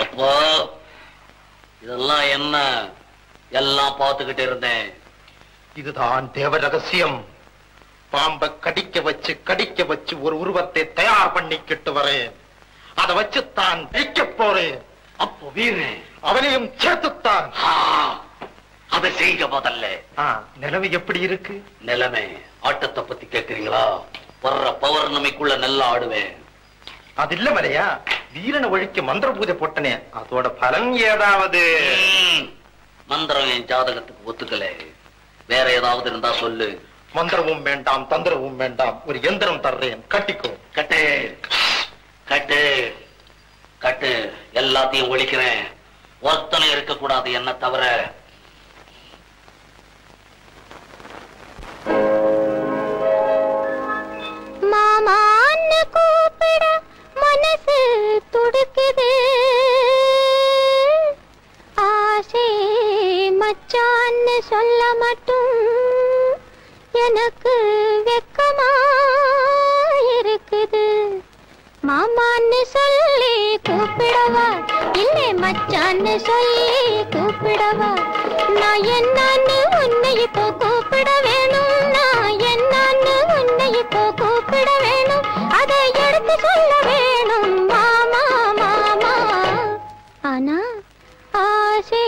அப்போ இதெல்லாம் என்ன? எல்லாம் பார்த்துக்கிட்டு இருந்தேன். இதுதான் தேவ ரகசியம். பாம்பை கடிக்க வச்சு ஒரு உருவத்தை தயார் பண்ணிக்கிட்டு வரேன். அதை வச்சுத்தான் ஜெயிக்க போறேன். அப்போ வீரன் அவனையும் சேர்த்துத்தான். அதை செய்ய முதல்ல. நிலைமை எப்படி இருக்கு? நிலைமை ஆட்டத்தை பத்தி கேக்குறீங்களா? வர்ற பௌர்ணமிக்குள்ள நல்லா ஆடுவேன். அது இல்ல மலையா, வீரனை ஒழிக்க மந்திர பூஜை போட்டனே, அதோட பலன் ஏதாவது? மந்திரம் என் ஜாதகத்துக்கு ஒத்துக்கல. வேற ஏதாவது இருந்தா சொல்லு. மந்திரமும் வேண்டாம், தந்திரமும் வேண்டாம், ஒரு எந்திரம் தர்றேன், கட்டிக்கோ. கட்டு கட்டு கட்டு, எல்லாத்தையும் ஒழிக்கிறேன். ஒருத்தனை இருக்கக்கூடாது என்ன தவிர. மாமான்னு கூப்பிட மனசு துடிக்குது, ஆசை மச்சான்னு சொல்ல மட்டும் எனக்கு வெக்கமா இருக்குது. மாமான்னு சொல்லி கூப்பிடவா, இல்லை மச்சான்னு சொல்லி கூப்பிடவா? நான் என்னன்னு உன்னை இப்போ கூப்பிட வேணும், நான் என்னன்னு உன்னை இப்போ கூப்பிட வேணும், அதை எடுத்து சொல்ல வேணும் மாமா மாமா. ஆனா ஆசை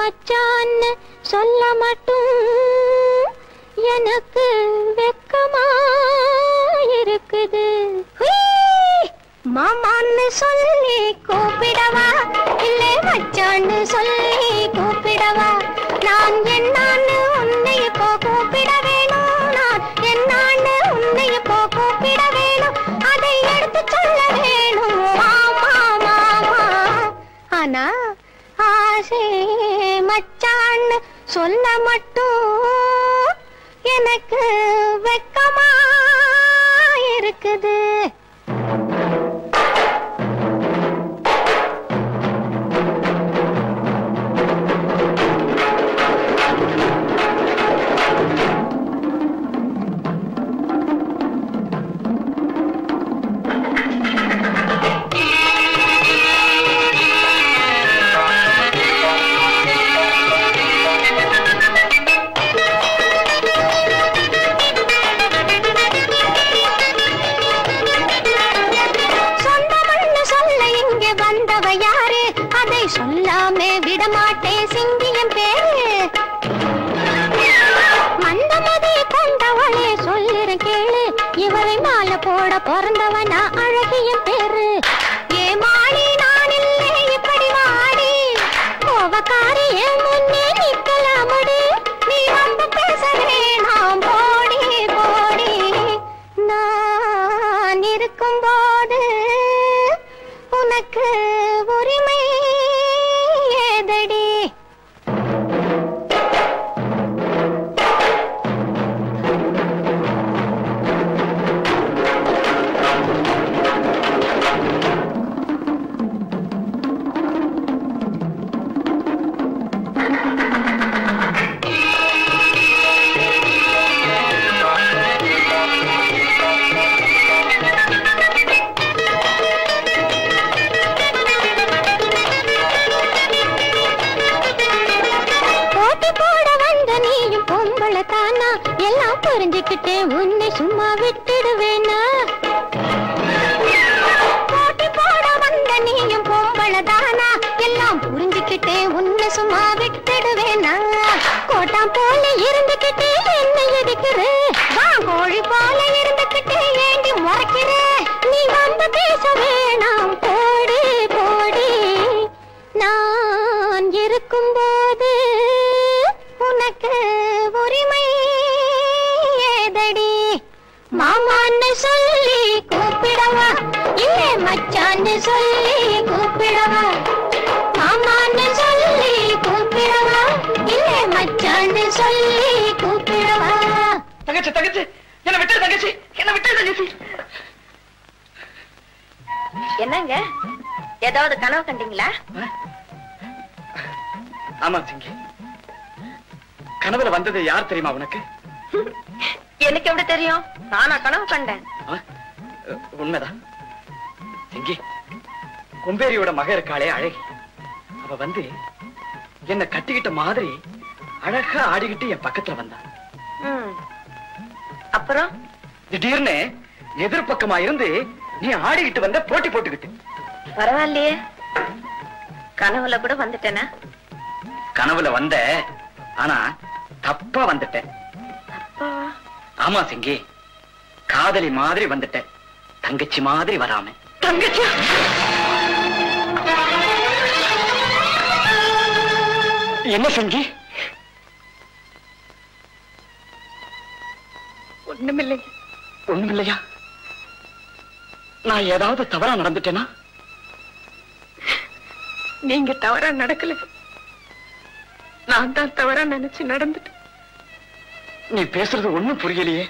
மச்சான்னு சொல்ல மட்டும் எனக்கு வெக்கமா இருக்குது. மாமான்னு சொல்லி கூப்பிடவா, இல்லை மச்சான்னு சொல்லி கூப்பிடவா? நான் என்னான்னு உன்னை இப்போ கூப்பிட வேணும், நான் என்னான்னு உன்னை இப்போ கூப்பிட வேணும், அதை எடுத்து சொல்ல வேணும் மாமா மாமா. ஆனா ஆசை மச்சான்னு சொல்ல மட்டும் எனக்கு வெக்கமா இருக்குது. சொல்லாமே விடமாட்டே சிங்கியம் பேரு. மந்தமதி கொண்டவளே சொல்லிற கேளு, இவரை மாலை போட பிறந்தவனா அழகிய பேரு. ஏமாளி நான் இல்லை இப்படி வாடி, கோவக்காரி என் முன்னே நிக்கலாமடி, நீ ரொம்ப பேச வேணாம் போடி போடி. நான் இருக்கும் போது உனக்கு உரிமை ஏதடி? எல்லாம் புரிஞ்சுக்கிட்டே உன்னை சும்மா விட்டுடுவேனா? போட்டி போட வந்த நீயும் பொம்பளதானா? எல்லாம் புரிஞ்சுக்கிட்டே உன்னை சும்மா விட்டுடுவேனா? கோட்டாம் போல இருந்துகிட்டே என்ன எதுக்குற? மாமான்னு சொல்லி கூப்பிடவா இல்லை மச்சான்னு சொல்லி கூப்பிடவா மாமான்னு சொல்லி கூப்பிடவா இல்லை மச்சான்னு சொல்லி கூப்பிடவா தங்கச்சி தங்கச்சி என்ன விட்டு தங்கச்சி என்ன விட்டு தங்கச்சி என்னங்க ஏதாவது கனவு கண்டீங்களா? ஆமா சிங்கி, கனவுல வந்தது யார் தெரியுமா உனக்கு? எனக்கு எப்படி தெரியும்? நானா கனவு கண்டேன்? உண்மைதான் சிங்கி, கும்பேரியோட மக இருக்காளே அழகி, அவ வந்து என்ன கட்டிக்கிட்ட மாதிரி அழகா ஆடிக்கிட்டு என் பக்கத்துல வந்தான். அப்புறம் திடீர்னு எதிர்பக்கமா இருந்து நீ ஆடிக்கிட்டு வந்த போட்டி போட்டுக்கிட்டு. பரவாயில்லையே, கனவுல கூட வந்துட்டேனா? கனவுல வந்த, ஆனா தப்பா வந்துட்டேன். ஆமா சிங்கி, காதலி மாதிரி வந்துட்டேன், தங்கச்சி மாதிரி வராம. தங்கச்சி என்ன சிங்கி? ஒண்ணுமில்லைங்க. ஒண்ணுமில்லையா? நான் ஏதாவது தவறா நடந்துட்டேனா? நீங்க தவறா நடக்கல, நான் தான் தவறா நினைச்சு நடந்துட்டேன். நீ பேசுறது ஒண்ணும் புரியலையே.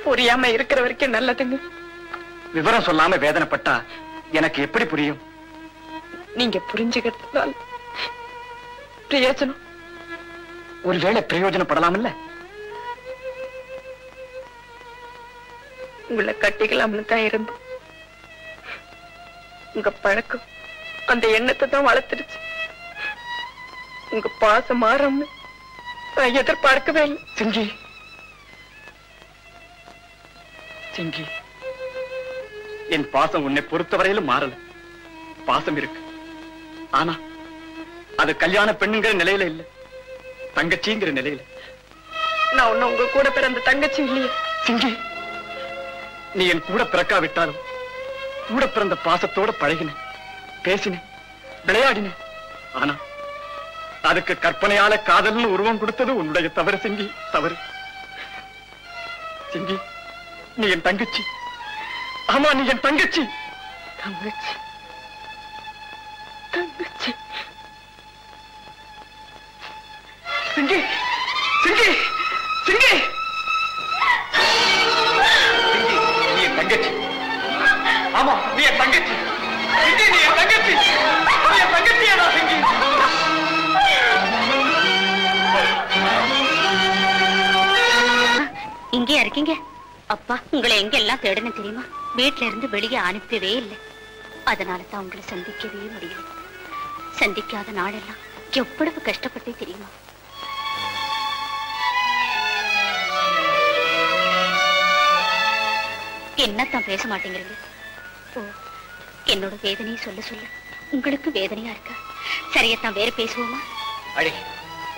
புரியாம இருக்கிற வரைக்கும் நல்லதுங்க. விவரம் சொல்லாம வேதனைப்பட்டா எனக்கு எப்படி புரியும்? நீங்க புரிஞ்சுக்கிறதுனால பிரயோஜனம். ஒருவேளை பிரயோஜனப்படலாம் இல்ல? உங்களை கட்டிக்கலாம்னு தான் இருந்தோம். உங்க பழக்கம் அந்த எண்ணத்தை தான் வளர்த்துருச்சு. உங்க பாசம் மாறும்னு நான் எதிர்பார்க்கவே இல்லை. சிங்கி சிங்கி, என் பாசம் உன்னை பொறுத்தவரையிலும் மாறல. பாசம் இருக்கு, ஆனா அது கல்யாண பெண்ணுங்கிற நிலையில இல்ல, தங்கச்சிங்கிற நிலையில. நான் ஒன்னும் உங்க கூட பிறந்த தங்கச்சி இல்லையே. சிங்கி, நீ என் கூட பிறக்காவிட்டாலும் கூட பிறந்த பாசத்தோட பழகின, பேசின, விளையாடின. ஆனா அதுக்கு கற்பனையால காதல்னு உருவம் கொடுத்தது உன்னுடைய தவறு சிங்கி, தவறு. சிங்கி, நீ என் தங்கச்சி. ஆமா, நீ என் தங்கச்சி. தங்கச்சி தங்கச்சி. சிங்கி சிங்கி சிங்கி, நீ என் தங்கச்சி. ஆமா, நீ என் தங்கச்சி. சிங்கி, நீ என் தங்கச்சி. நீ என் தங்கச்சியாடா சிங்கி. இங்கே இருக்கீங்க? அப்பா உங்களை எங்க எல்லாம் தேடணும் தெரியுமா? வீட்டுல இருந்து வெளியே அனுப்பவே இல்லை. அதனால தான் உங்களை சந்திக்கவே முடியல. சந்திக்காத நாளெல்லாம் எவ்வளவு கஷ்டப்பட்டே தெரியுமா? என்னத்தான் பேச மாட்டேங்கிறீங்க? ஓ, என்னோட வேதனையை சொல்ல சொல்ல உங்களுக்கு வேதனையா இருக்கா? சரியத்தான், வேற பேசுவோமா? அழகி,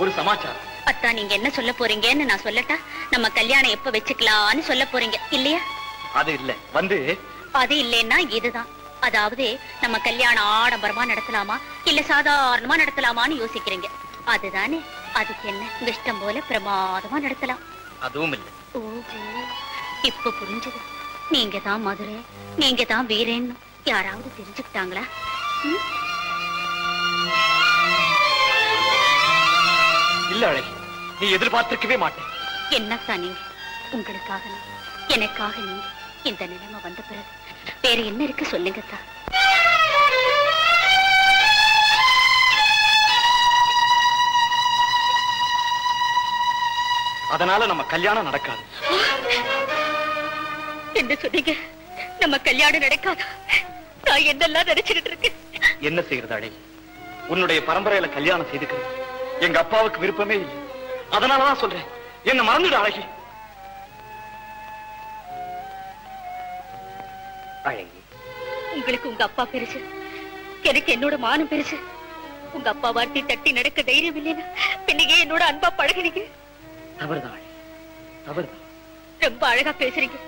ஒரு சமாச்சாரம். அத்தா, நீங்க என்ன சொல்ல போறீங்கன்னு நான் சொல்லட்டா? நம்ம கல்யாணம் எப்ப வச்சுக்கலாம்னு சொல்ல போறீங்க இல்லையா? அது இல்ல, வந்து அது இல்லைன்னா இதுதான். அதாவது நம்ம கல்யாணம் ஆடம்பரமா நடத்தலாமா இல்ல சாதாரணமா நடத்தலாமான்னு யோசிக்கிறீங்க. அதுதானே? அதுக்கு என்ன, உங்க இஷ்டம் போல பிரமாதமா நடத்தலாம். அதுவும் இல்ல. ஓஹோ, இப்ப புரிஞ்சது. நீங்க தான் மதுரை, நீங்க தான் வீரேன்னு யாராவது தெரிஞ்சுக்கிட்டாங்களா? இல்ல அழகி, நீ எதிர்பார்த்திருக்கவே மாட்டேன். என்னத்தான் நீங்க? உங்களுக்காக நான், எனக்காக நீங்க. இந்த நிலைமை வந்த பிறகு வேற என்ன இருக்கு சொல்லுங்கத்தா. அதனால நம்ம கல்யாணம் நடக்காது. என்ன சொன்னீங்க? நம்ம கல்யாணம் நடக்காதா? நான் என்னெல்லாம் நினைச்சிட்டு இருக்கேன். என்ன செய்யறது அழகி, உன்னுடைய பரம்பரையில கல்யாணம் செய்துக்கிறது எங்க அப்பாவுக்கு விருப்பமே இல்லை. அதனாலதான் சொல்றேன், என்ன மறந்துடு அழகி. அழகி, உங்களுக்கு உங்க அப்பா பெருசு, எனக்கு என்னோட மானம் பெருசு. உங்க அப்பா வார்த்தை தட்டி நடக்க தைரியம் இல்லைன்னா பின்னையே என்னோட அன்பா பழகினீங்க. தவறுதான் அழகி, தவறுதான். ரொம்ப அழகா பேசுறீங்க.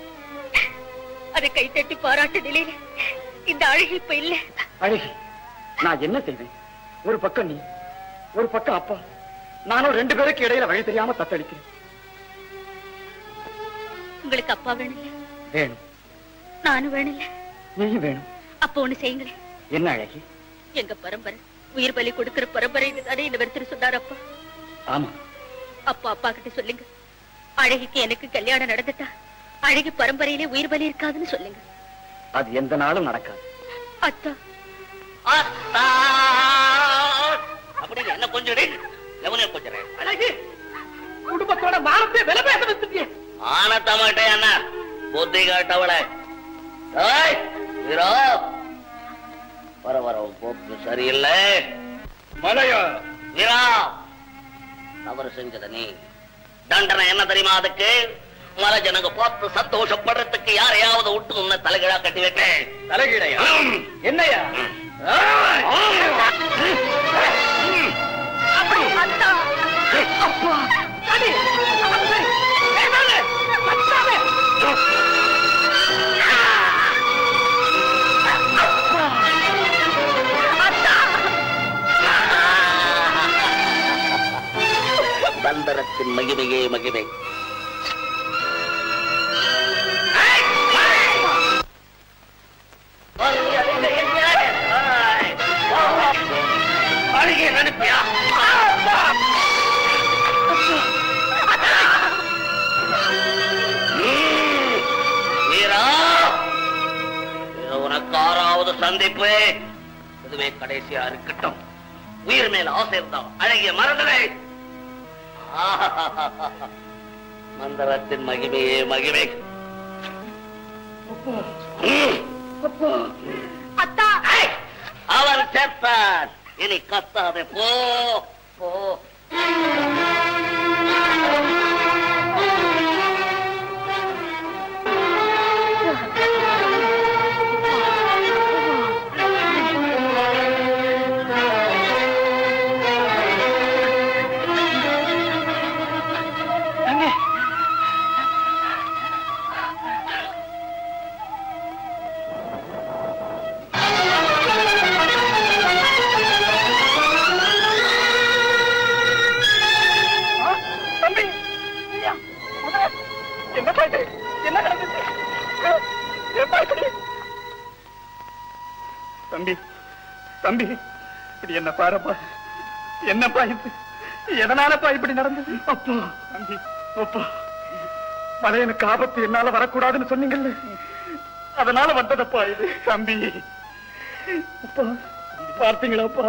அதை கை தட்டி பாராட்டு நிலையில இந்த அழகி இப்ப இல்ல. அழகி, நான் என்ன செய்வேன்? ஒரு பக்கம் நீ, ஒரு பக்கம் அப்பா, நானும் ரெண்டு பேருக்கு இடையில வழி தெரியாம தத்தளிக்கிறேன். உங்களுக்கு அப்பா வேணும்? வேணும். நானும் வேணும்ல. நீயும் வேணும். அப்ப ஒண்ணு செய்யுங்களேன். என்ன அழகி? எங்க பரம்பரை உயிர் பலி கொடுக்கிற பரம்பரை தானே இந்த வருத்தர் சொன்னார் அப்பா. ஆமா. அப்பா கிட்ட சொல்லுங்க, அழகிக்கு எனக்கு கல்யாணம் நடந்துட்டா அழகி பரம்பரையிலே உயிர் பலி இருக்காதுன்னு சொல்லுங்க. அது எந்த நாளும் நடக்காது. அத்தா அப்படின்னு என்ன கொஞ்சம் எவனே கொஞ்சம் அழகி குடும்பத்தோட மானத்தை விலை பேச வச்சுட்டியே. ஆனத்த மாட்டேன் அண்ணா, புத்தி காட்டவளை. வீரா, வர போக்கு சரியில்லை. மலையா வீரா, தவறு செஞ்சத நீ. தண்டனை என்ன தெரியுமா அதுக்கு? மலை ஜனங்க பார்த்து சந்தோஷப்படுறதுக்கு யாரையாவது விட்டு உன்னை தலைகீழா கட்டி வைட்டேன். தலைகீழையா? என்னையா? தந்தரத்தின் மகிமையே மகிமை. அழகே நினைப்பியா? வீரா, உனக்கு 6வது சந்திப்பு. இதுவே கடைசியா இருக்கட்டும். உயிர் மேல ஆசை இருந்தா அழகிய மறந்துவே. மந்திரத்தின் மகிமையே மகிமை. அவன் செத்தான். இனி கத்தாதே, போ போ. தம்பி தம்பி, இது என்ன பாருப்பா, என்னப்பா இது? எதனாலப்பா இப்படி நடந்தது? அப்பா தம்பி, அப்பா மலையனுக்கு ஆபத்து என்னால வரக்கூடாதுன்னு சொன்னீங்கல்ல, அதனால வந்ததப்பா இது. தம்பி அப்பா, பார்த்தீங்களாப்பா,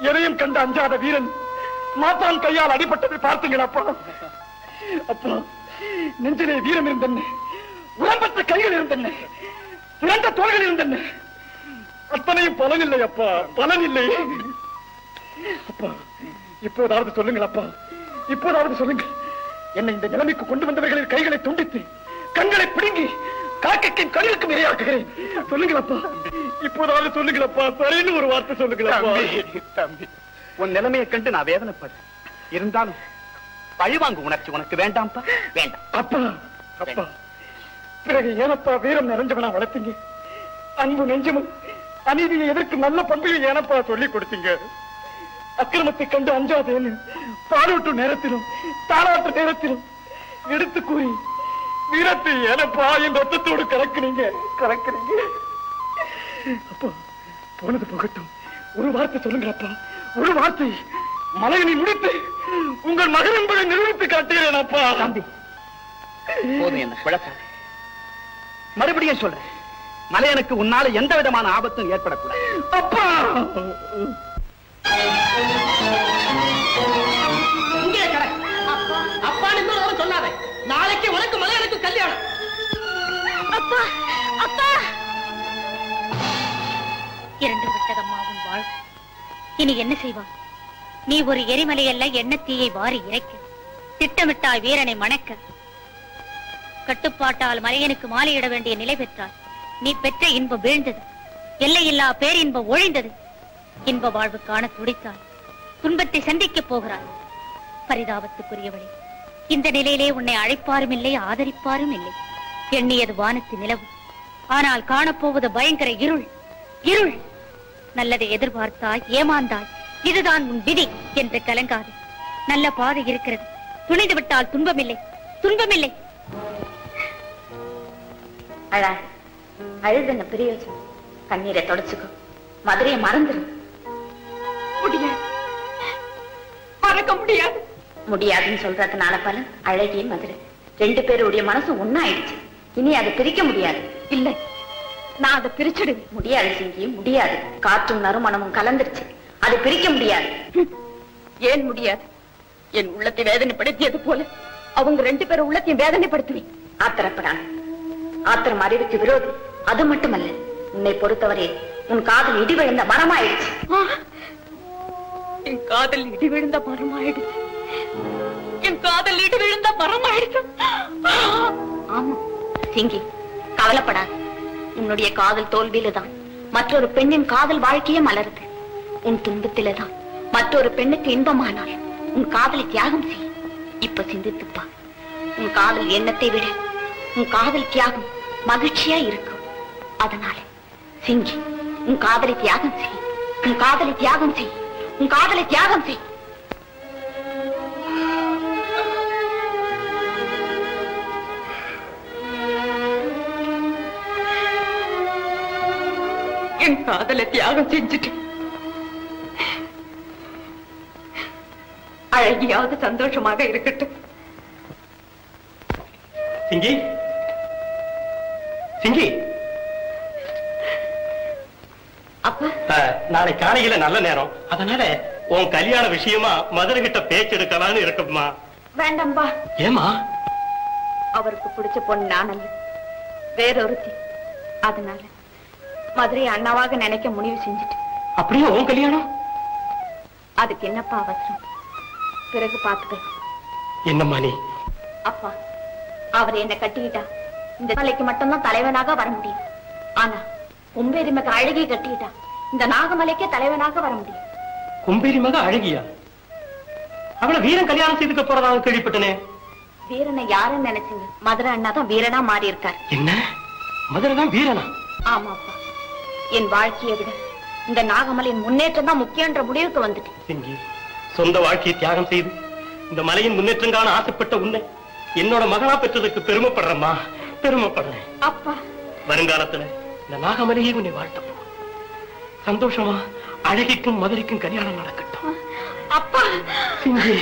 எதையும் கண்டு அஞ்சாத வீரன் மாத்தான் கையால் அடிபட்டதை பார்த்தீங்களாப்பா? அப்பா, நெஞ்சிலே வீரம் இருந்தன, உடம்பற்ற கைகள் இருந்தன, பிறந்த தோள்கள் இருந்தன. அத்தனையும் பலன் இல்லை அப்பா, பலன் இல்லை. அப்பா, இப்போதாவது சொல்லுங்கள் அப்பா, இப்போதாவது சொல்லுங்கள். என்னை இந்த நிலைமைக்கு கொண்டு வந்தவர்களின் கைகளை துண்டித்து கண்களை பிடுங்கி காக்கைக்கும் கண்ணுக்கும் இரையாக்குகிறேன். சொல்லுங்கள் அப்பா, இப்போதாவது சொல்லுங்கள் அப்பா, சரின்னு ஒரு வார்த்தை சொல்லுங்கள். தம்பி, உன் நிலைமையை கண்டு நான் வேதனைப்படுறேன். இருந்தாலும் பழிவாங்கு உணர்ச்சி உனக்கு வேண்டாம்ப்பா, வேண்டாம். அப்பா அப்பா, பிறகு ஏனப்பா வீரம் நிறைஞ்சவனா வளர்த்தீங்க? அன்பு நெஞ்சமும் அநீதியை எதற்கு நல்ல பண்பையும் ஏனப்பா சொல்லிக் கொடுத்தீங்க? அக்கிரமத்தை கண்டு அஞ்சாதேன்னு பாலூட்டு நேரத்திலும் தாளாட்டு நேரத்திலும் எடுத்து கூறி வீரத்தை ஏனப்பா என் ரத்தத்தோடு கலக்குறீங்க. அப்பா, போனது போகட்டும், ஒரு வார்த்தை சொல்லுங்க அப்பா, ஒரு வார்த்தை. மலையனை முடித்து உங்கள் மகன் என்பதை நிரூபித்து காட்டுகிறேன் அப்பா. போதும், என்ன குழப்பம். மறுபடியும் சொல்றேன், மலையனுக்கு உன்னால எந்த விதமான ஆபத்தும் ஏற்படக்கூடாது. அப்பா, இங்கே கடை அப்பான்னு சொல்லாத. நாளைக்கு உனக்கு மலையனுக்கு கல்யாணம். அப்பா அப்பா, 2 விட்டகம்மாவும் வாழ். இனி என்ன செய்வான்? நீ ஒரு எரிமலை அல்ல, எண்ணத்தீயை வாரி இறைக்க திட்டமிட்டாய் வீரனை மணக்க. கட்டுப்பாட்டால் மலையனுக்கு மாலையிட வேண்டிய நிலை பெற்றால் நீ பெற்ற இன்பம் வீழ்ந்தது, எல்லையில்லா பேரின்பம் ஒழிந்தது. இன்ப வாழ்வு காண துடித்தாய், துன்பத்தை சந்திக்கப் போகிறாய். பரிதாபத்துக்குரியவளே, இந்த நிலையிலே உன்னை அழைப்பாரும் இல்லை, ஆதரிப்பாரும் இல்லை. எண்ணியது வானத்து நிலவு, ஆனால் காணப்போவது பயங்கர இருள். இருள். நல்லதை எதிர்பார்த்தாய், ஏமாந்தாய். இதுதான் உன் விதி என்று கலங்காது. நல்ல பாதை இருக்கிறது, துணிந்து விட்டால் துன்பமில்லை, துன்பமில்லை. அழாது. அழுது என்ன பிரயோஜனம்? கண்ணீரை தொடச்சுக்கோ. மதுரையை மறந்துடும். முடியாது, மறக்க முடியாது. முடியாதுன்னு சொல்றதுனால பலன் அழகிய மதுரை 2 பேருடைய மனசு ஒன்னாயிடுச்சு. இனி அதை பிரிக்க முடியாது. இல்ல, நான் அதை பிரிச்சிடுவேன். முடியாது சிங்கி, முடியாது. காற்றும் நறுமணமும் கலந்துருச்சு. அதை பிரிக்க முடியாது. ஏன் முடியாது? என் உள்ளத்தை வேதனைப்படுத்தியது போல அவங்க 2 பேரும் உள்ளத்தையும் வேதனைப்படுத்துவேன். ஆத்திரப்படாது. ஆத்திரம் அறிவுக்கு விரோதி. அது மட்டுமல்ல, உன்னை பொறுத்தவரை உன் காதல் இடி விழுந்த மரமாயிடுச்சு. என் காதல் இடி விழுந்த மரமாயிடுச்சு. என் காதல் இடி விழுந்த மரமாயிடுச்சு. ஆமா சிங்கி, கவலைப்படாது. உன்னுடைய காதல் தோல்வியில தான் மற்றொரு பெண்ணின் காதல் வாழ்க்கையே மலருது. உன் துன்பத்தில தான் மற்றொரு பெண்ணுக்கு இன்பமானால் உன் காதலை தியாகம் செய். இப்ப சிந்தித்துப்பா. உன் காதல் எண்ணத்தை விட உன் காதல் தியாகம் மகிழ்ச்சியா இருக்கும். அதனால சிங்கி, உன் காதலை தியாகம் செய். உன் காதலை தியாகம் செய். உன் காதலை தியாகம் செய். என் காதலை தியாகம் செஞ்சுட்டு அழகியாவது சந்தோஷமாக இருக்கட்டும். சிங்கி, சிங்கி, அப்ப நாளை காலையில நல்ல நேரம். அதனால உன் கல்யாண விஷயமா மதுரை கிட்ட பேச்சு எடுக்கலான்னு இருக்குமா? வேண்டாம்பா. ஏமா? அவருக்கு பிடிச்ச பொண்ணு நான் அல்ல, வேறொருத்தி. அதனால மதுரை அண்ணாவாக நினைக்க முடிவு செஞ்சுட்டு. அப்படியே உன் கல்யாணம்? அதுக்கு என்னப்பா அவசரம்? பிறகு பாத்துக்கலாம். என்னம்மா நீ? அப்பா, அவர் என்ன கட்டிக்கிட்டா இந்த நாளைக்கு மட்டும்தான் தலைவனாக வர முடியும். ஆனா கொம்பேரி மக அழகி கட்டிக்கிட்டா இந்த நாகமலைக்கே தலைவனாக வர முடியும். கொம்பேரி மக அழகியா? அவளை வீரன் கல்யாணம் செய்துக்க போறதாக கேள்விப்பட்டனே. வீரனை யாருன்னு நினைச்சீங்க? மதுரை அண்ணா தான் வீரனா மாறி இருக்கார். என்ன? மதுரை தான் வீரனா? ஆமாப்பா. என் வாழ்க்கையை விட இந்த நாகமலையின் முன்னேற்றம் தான் முக்கியன்ற முடிவுக்கு வந்துட்டு. சிங்கி, சொந்த வாழ்க்கையை தியாகம் செய்து இந்த மலையின் முன்னேற்றம் காண ஆசைப்பட்ட உன்னை என்னோட மகனா பெற்றதுக்கு பெருமைப்படுறேம்மா, பெருமைப்படுறேன். அப்பா, வருங்காலத்துல இந்த நாகமலையே உன்னை வாழ்த்த சந்தோஷமா அழகிக்கும் மதுரைக்கும் கல்யாணம் நடக்கட்டும். அப்பா. சிங்கி.